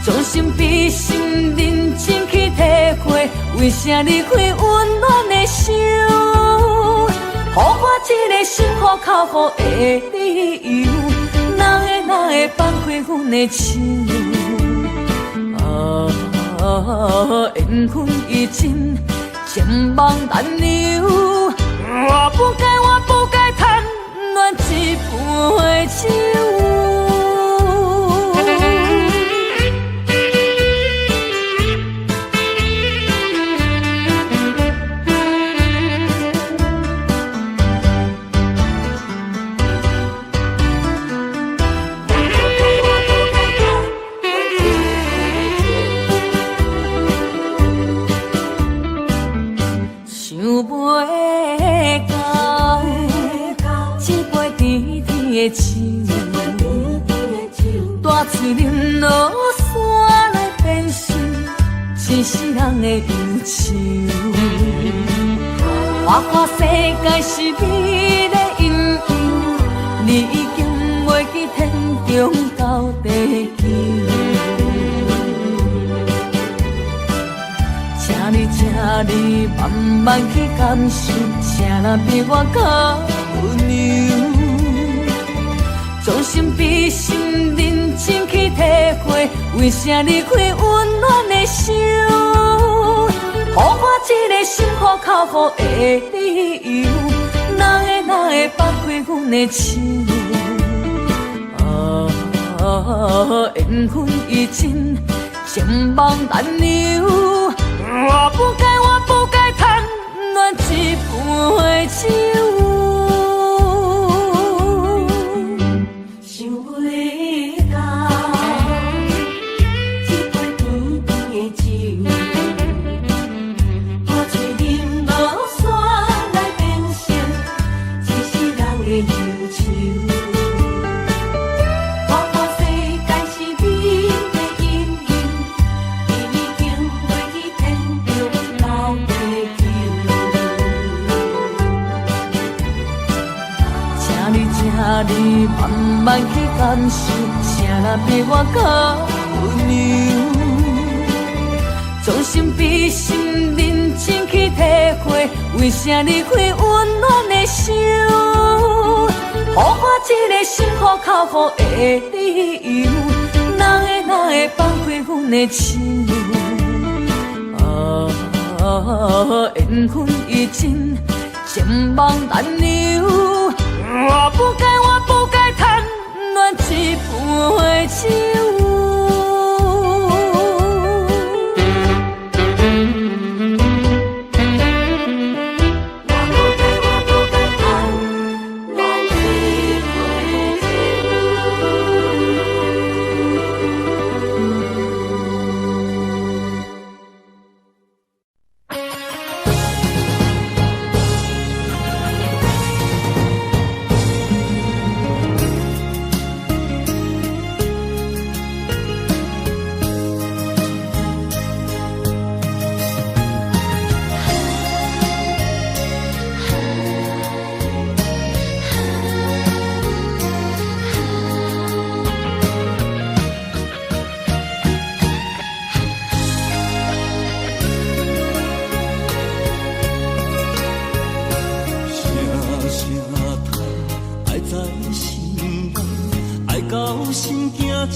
将心比心，认真去体会，为啥离开温暖的手？予我一个心苦靠乎的理由，哪会放开阮的手？缘分已尽，千万难留。我不该贪恋一杯酒。想袂到，一杯甜甜的酒，大树林落山来变成一世人的忧愁。花花世界是你的引诱，你已经袂记天中到地球。请你慢慢去感受，谁人比我较温柔？将心比心，认真去体会，为啥离开温暖的手？予我一个心苦口苦的理由，哪会放开阮的手？缘分已尽，情梦难留。我不该贪恋一杯酒。想要到一杯甜甜的酒，我醉饮落山来变成一世人的忧愁。你慢慢去感受，啥人比我较温柔？将心比心，认真去体会，为啥离开温暖的手？予我一个心苦口苦的理由，哪会放开阮的手？缘分已尽，情梦难留。我不该贪恋一杯酒。才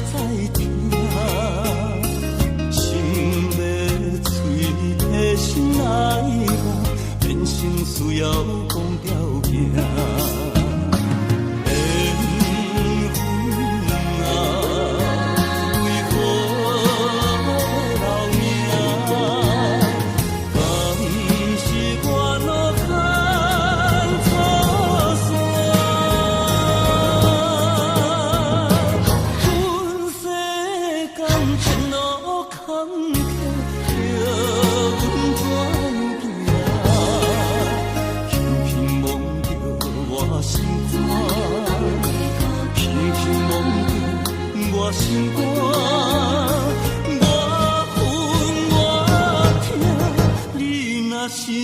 知听，心要碎的心来话，人生需要讲条件。心肝，我分我痛，你若是命。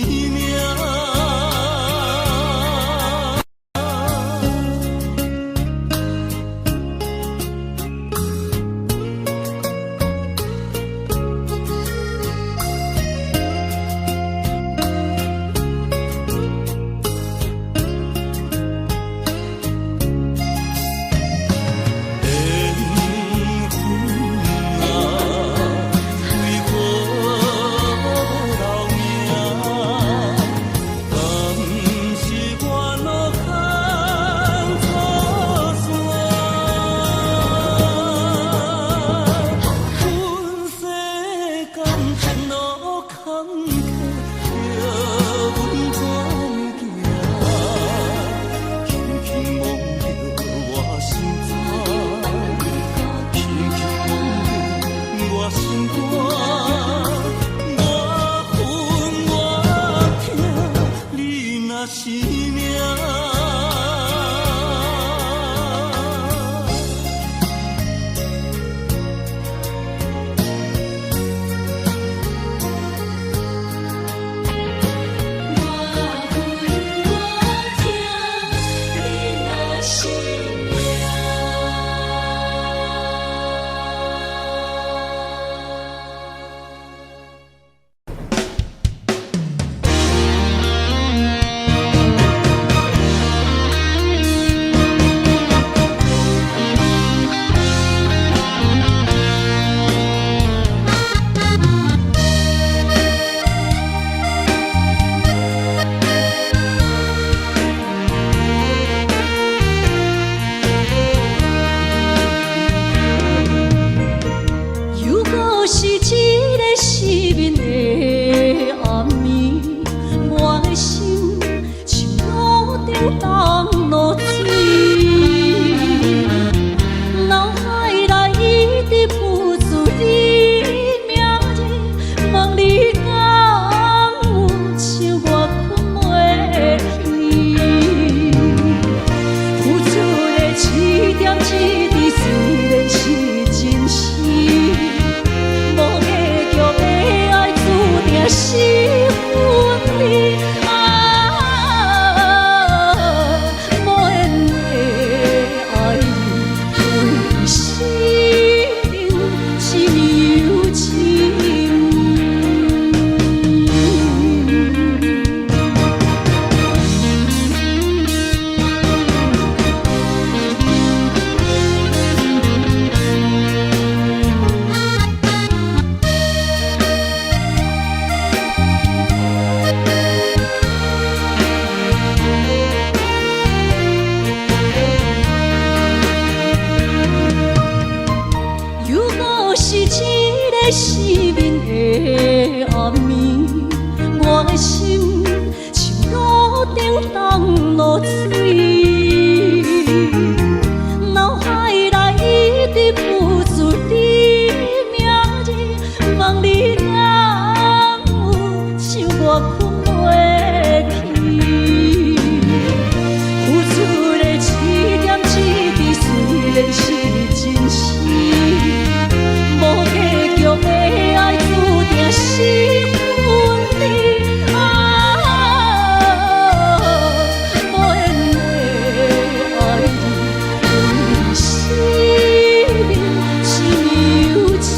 然是真实，无结局的爱注定是分离啊！无缘的爱你，是有情。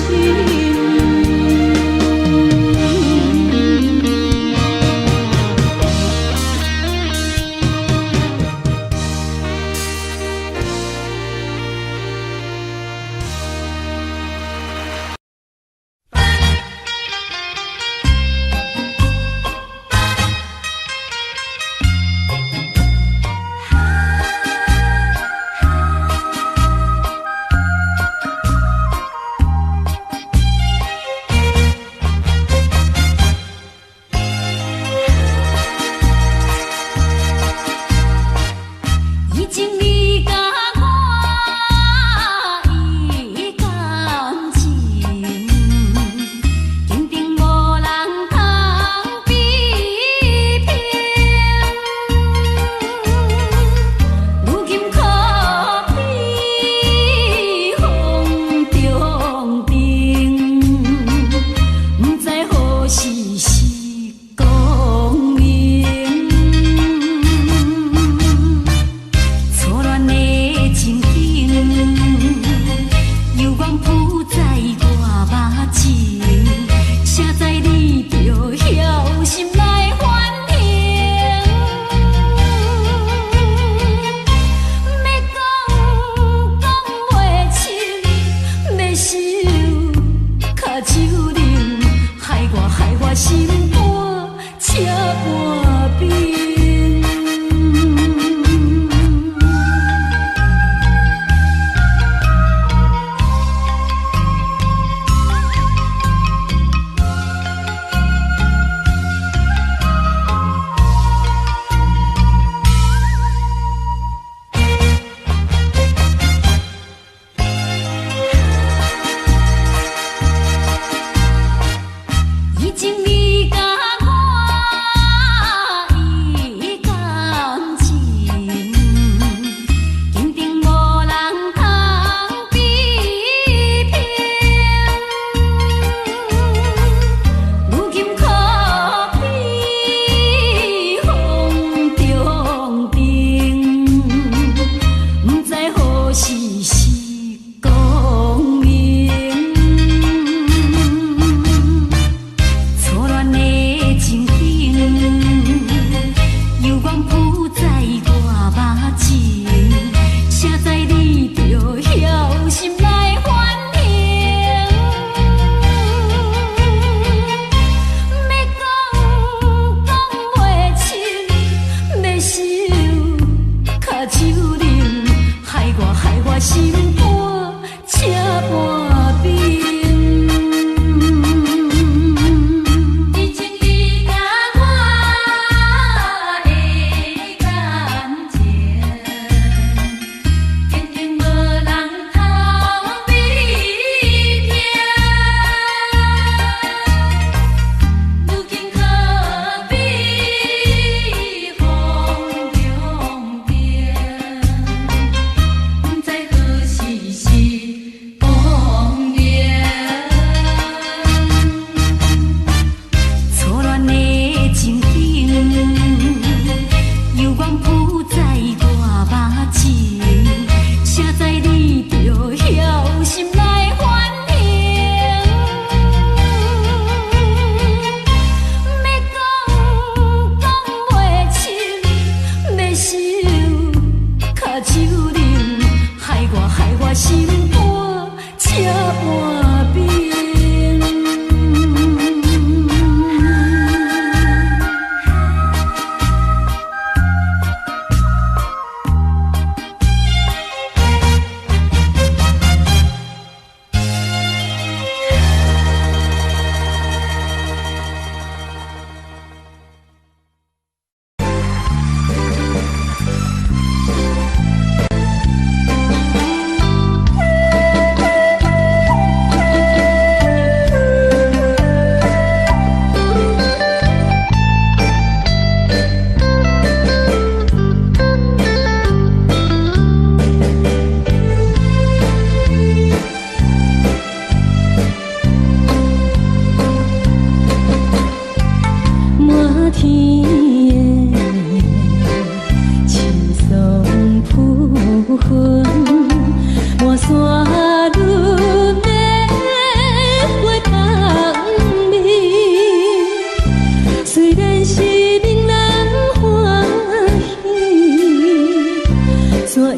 怎样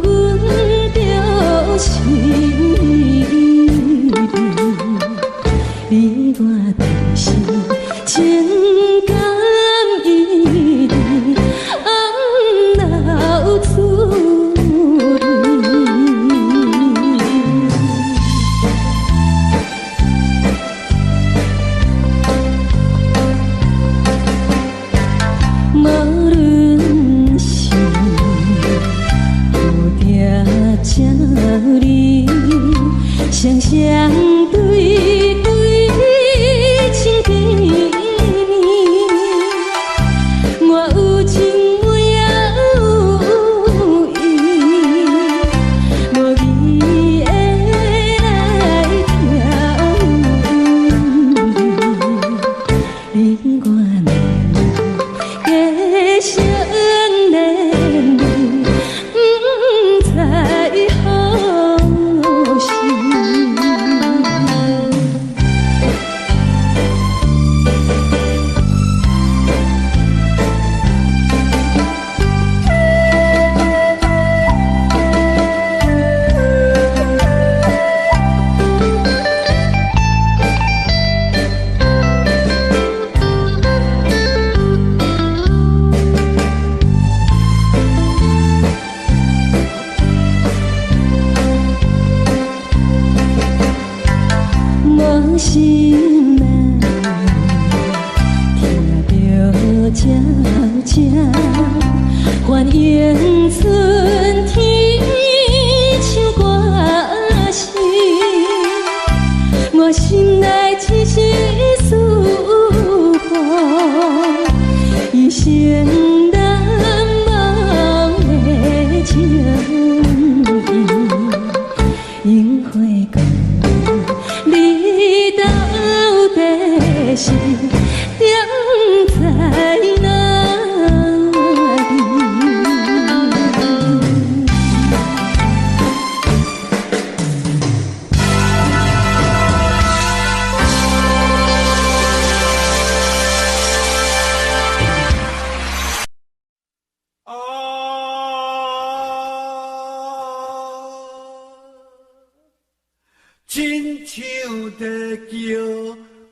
阮着心意？你我同是情感一滴，红流出泪。无论是有定这里，双双对对情甜蜜，我有情我也有意，无义的来听你我的声连理，不知何时。无心难听着悄悄，欢迎春天唱歌声，我心内一时思慕，一生难忘的情意，樱花讲。你到底是踮在哪里？亲像在叫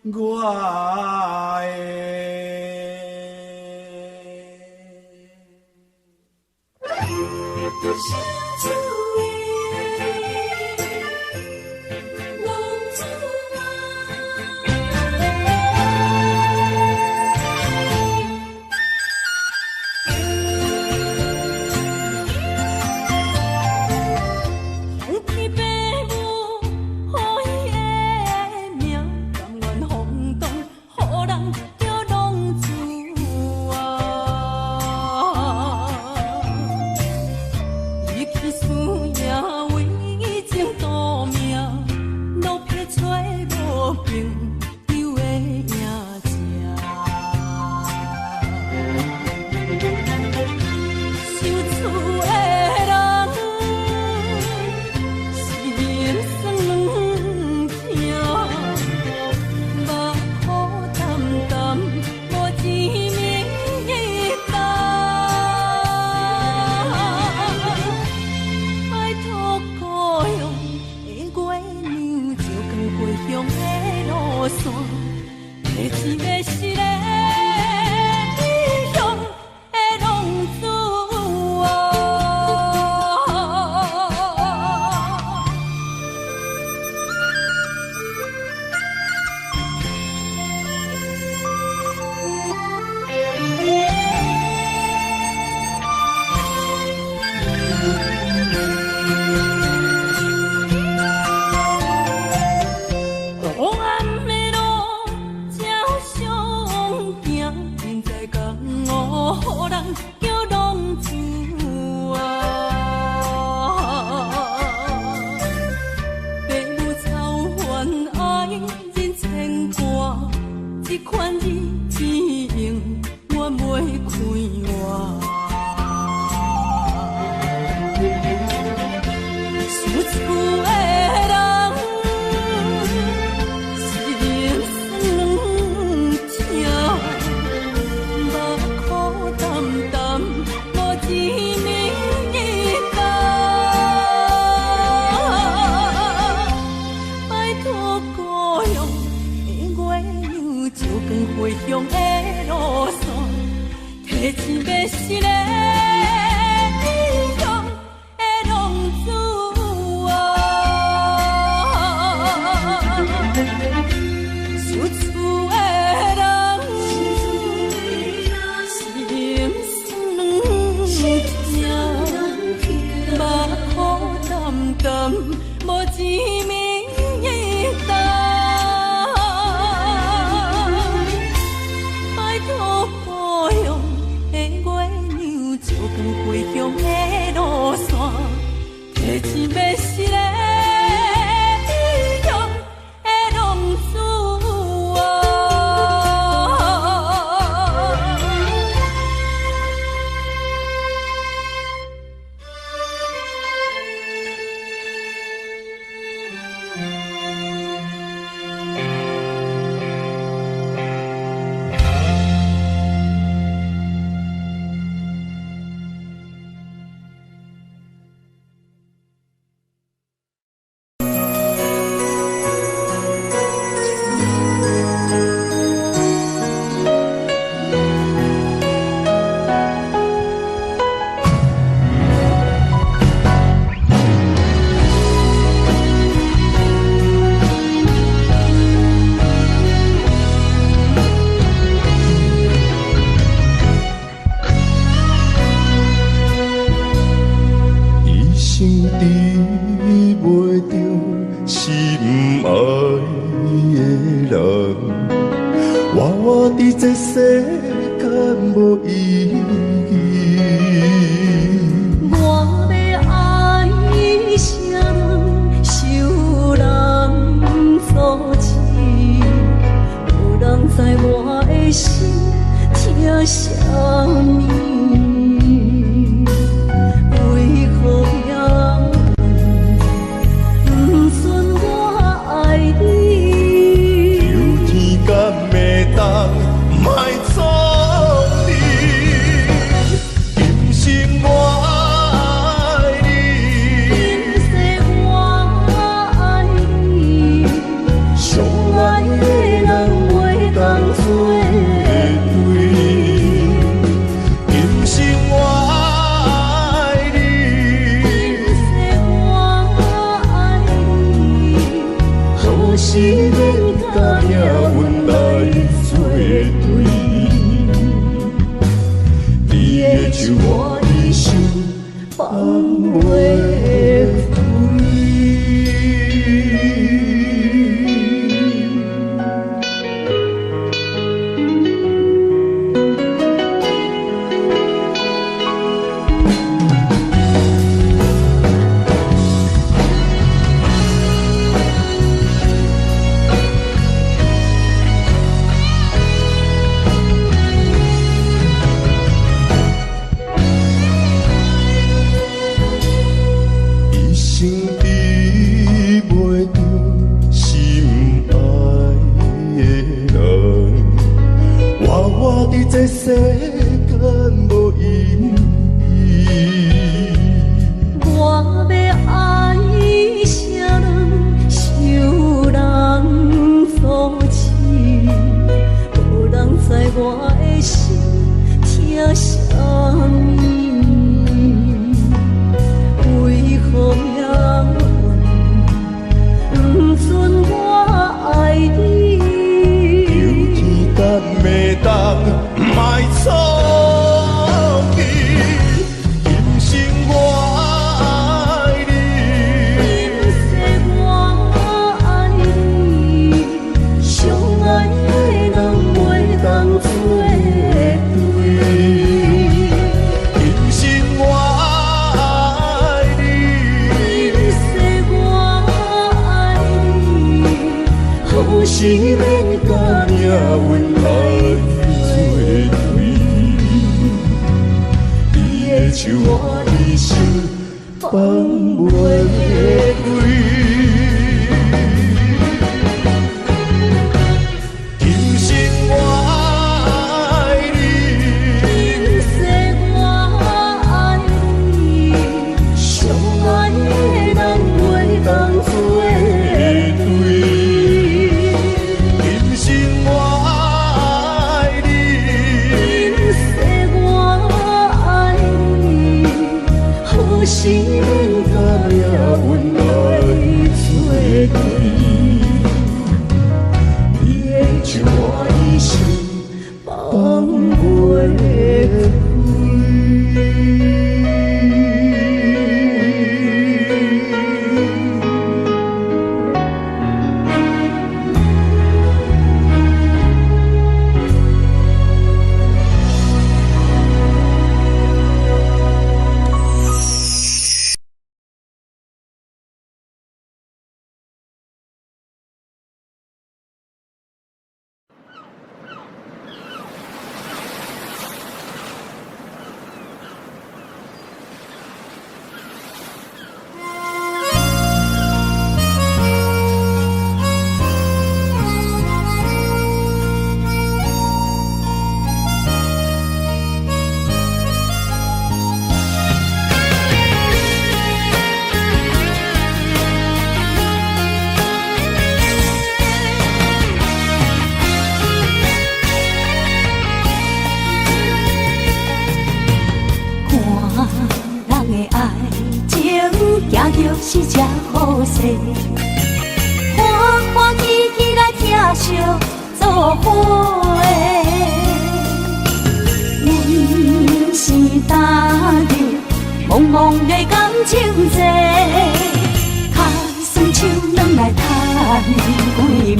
我思人无钱面的等，拜托保佑的月亮照光回乡的路线，提醒要是个英雄的浪子啊。这世间无意义。我要爱啥人，受人所欺，无人知我的心疼啥物。为何要不准我爱你？求天敢袂当。莫错你，今生我爱你，今世我爱你，相爱的人袂当做对。今生我爱你，今世我爱你，好时免甲命运来作对。手我一生放袂开。这世间无意义，我要爱啥人，受人所欺，无人知我的心疼啥物。为何命运不准我爱你？求天敢袂当。莫错记，今生我爱你，今世我爱你，相爱的人袂当做对。今生我爱你，今世我爱你，好时免甲命运来。手我一生放袂开，今生我爱你，今世我爱你，相爱的人袂当做对。今生我爱你，今世我爱你，好时免甲命运来作对。你的手我一生放袂开。是这好势，欢欢喜喜来疼惜做伙的。阮是踏入茫茫的感情线，打算手软来叹几暝。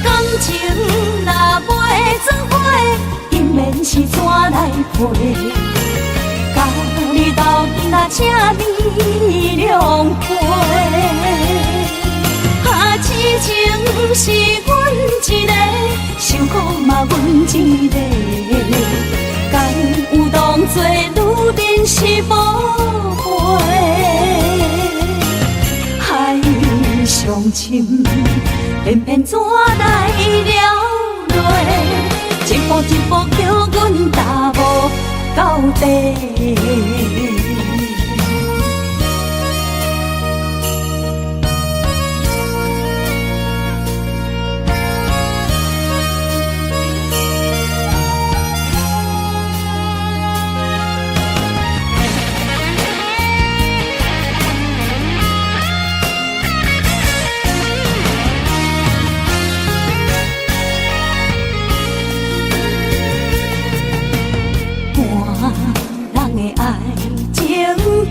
感情若袂做伙，因免是怎来陪？甲你斗阵啊，请你谅解。啊，痴情是阮一个，受苦嘛阮一个。敢有当作女人是无悔？海上深，偏偏怎来了落？一步一步叫阮踏无到底。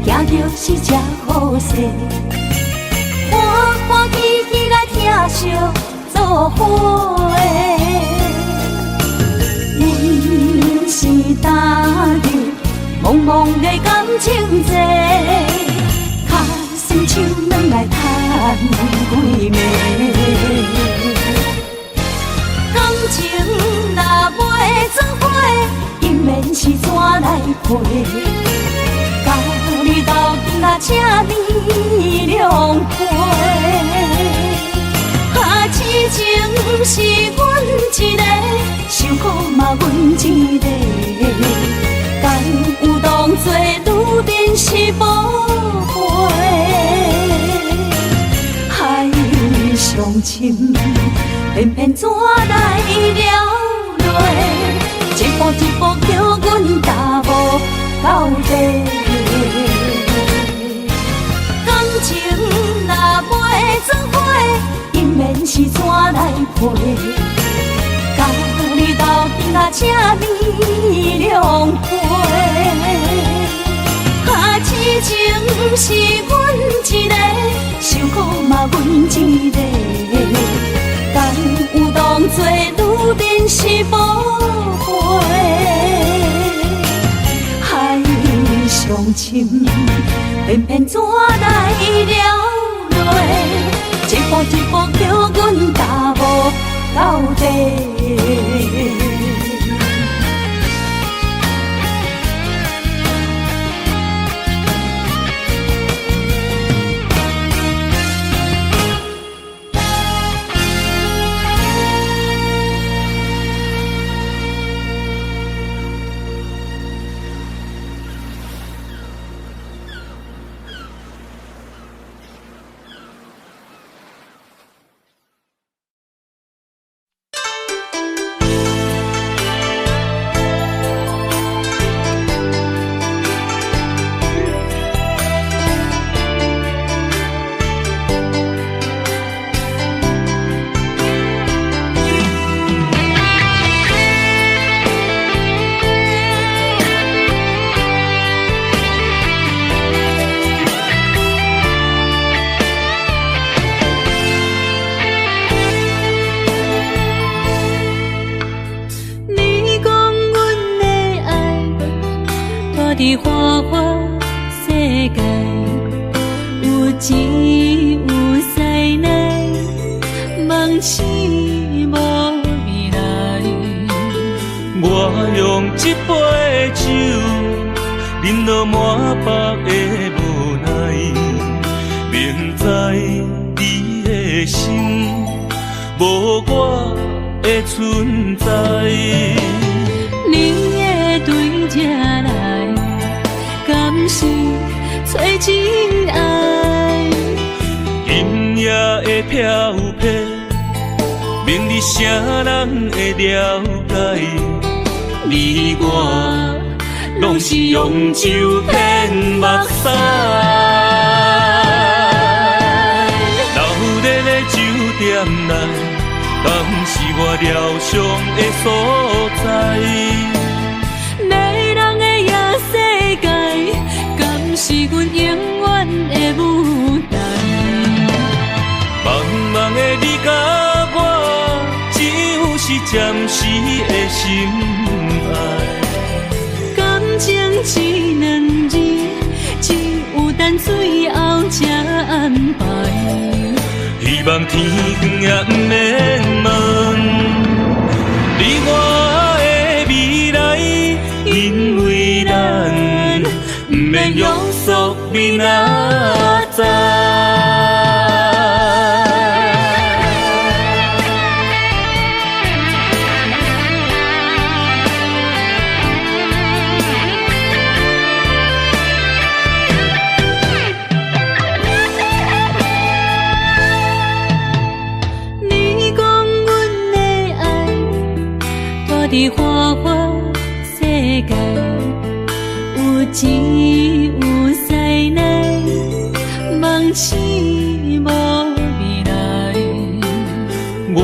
行着是这好势，欢欢喜喜来疼惜做伙的。阮是踏入茫茫的感情线，打算手软来叹几暝。感情若袂做伙，因免是怎来陪？甲你斗阵啊，请你谅解。啊，痴情是阮一个，受苦嘛阮一个。敢有当作女人是无悔？海上深，偏偏怎来了落？一步一步叫阮踏无到底。感情若袂做伙，因免是怎来陪？甲你斗阵啊，请你谅解。啊，痴情是阮一个，受苦嘛阮一个。敢有当作女人是无悔？上深，偏偏怎来了落？一步一步叫阮踏无到底。伫花花世界，有钱有势来，梦醒无未来。我用一杯酒，饮落满腹的无奈，明知你的心无我的存在。你的对这来，敢是找真爱？今夜的飘泊，明日啥人会了解？你我拢是用酒骗目屎。流热的酒店内，敢是我疗伤的所在？迷人的夜世界，敢是阮永远的舞台？茫茫的你甲我，只有是暂时的心爱。感情一两字，只有等最后才安排。希望天光也不免问，你我的未来，因为咱不免约束明仔载。伫花花世界，有钱有势来，梦醒无未来。我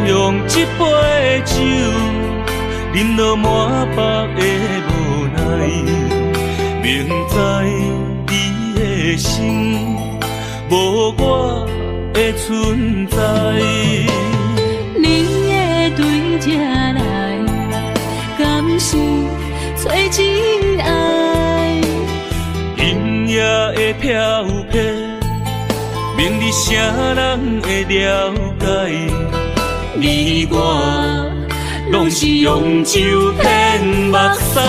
用一杯酒，饮落满腹的无奈，明知伊的心无我的存在。你的对这来，敢是找真爱？音乐的飘飘，明日啥人会了解？你我拢是用酒骗目屎。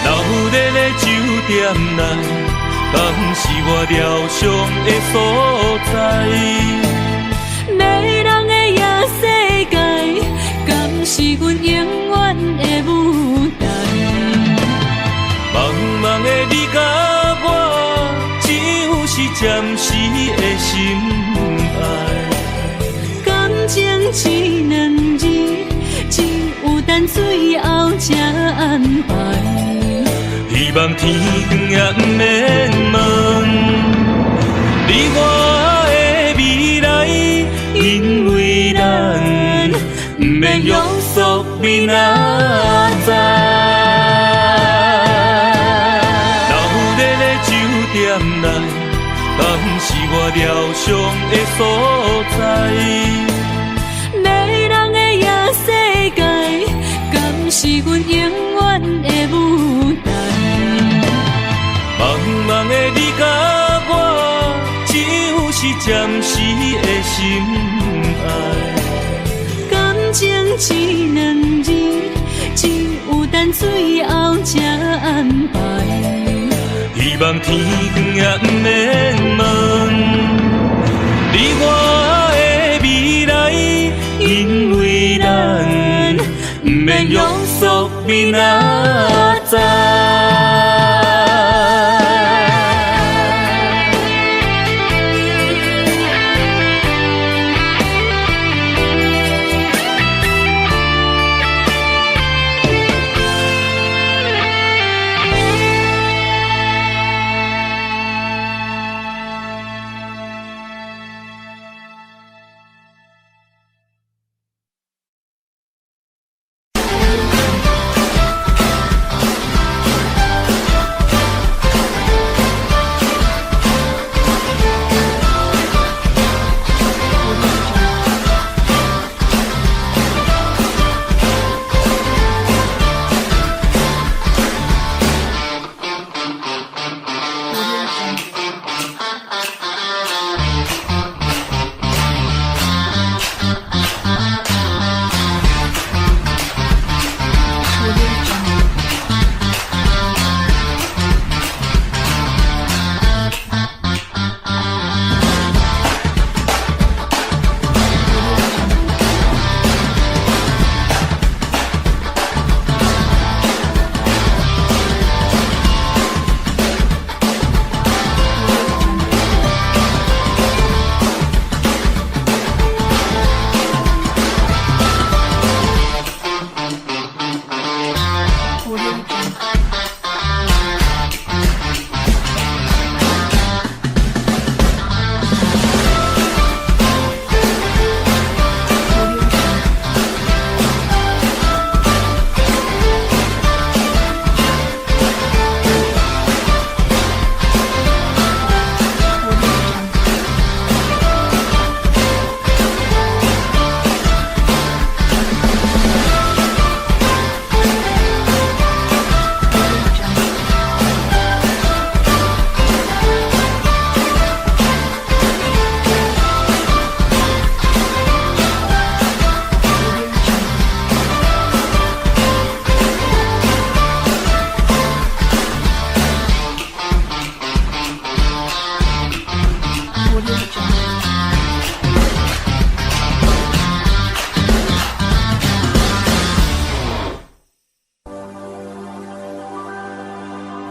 流热的酒店内，敢是我疗伤的所在？迷人的夜世界，敢是阮永远的舞台？茫茫的你甲我，只有是暂时的心爱。感情一两字，只有等最后才安排。希望天光也不免问，你我的未来，因为咱不免约束明仔载。流热的酒店内，敢是我疗伤的所在？迷人的夜世界，敢是阮永远的舞台？茫茫的你甲我，只有是暂时的心爱。感情一两字，只有等最后才安排。希望天光也不免问，你我的未来，因为咱不免约束明仔载。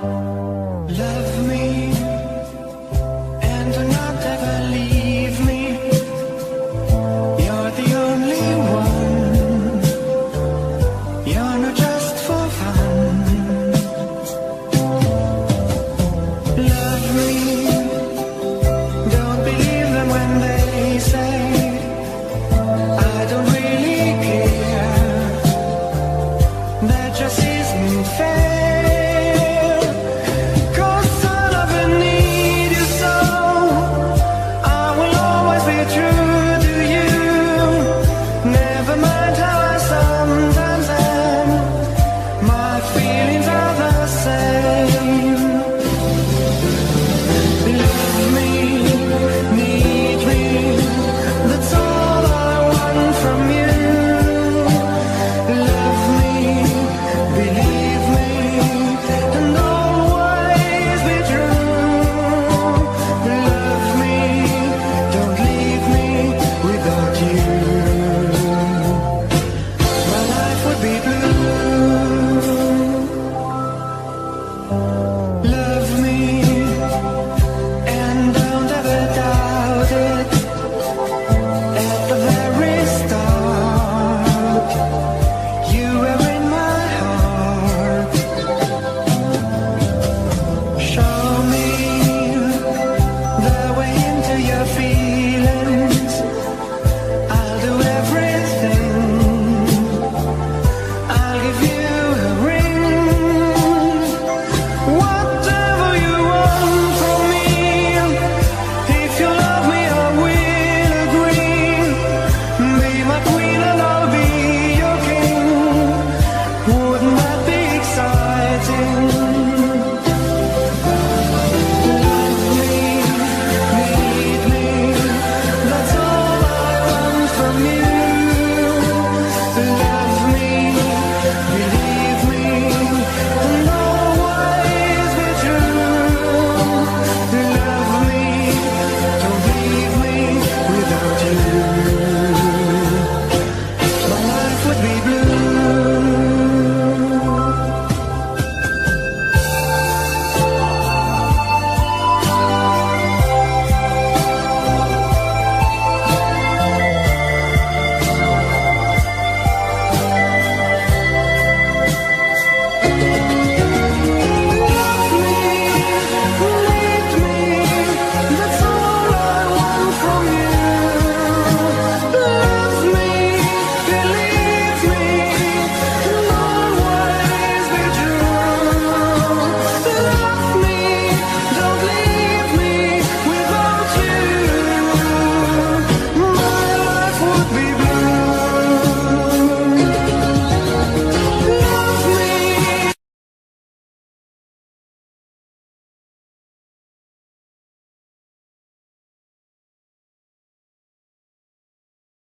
Love me and do not ever leave me. You're the only one. You're not just for fun. Love me. Don't believe them when they say I don't really care. That just isn't fair.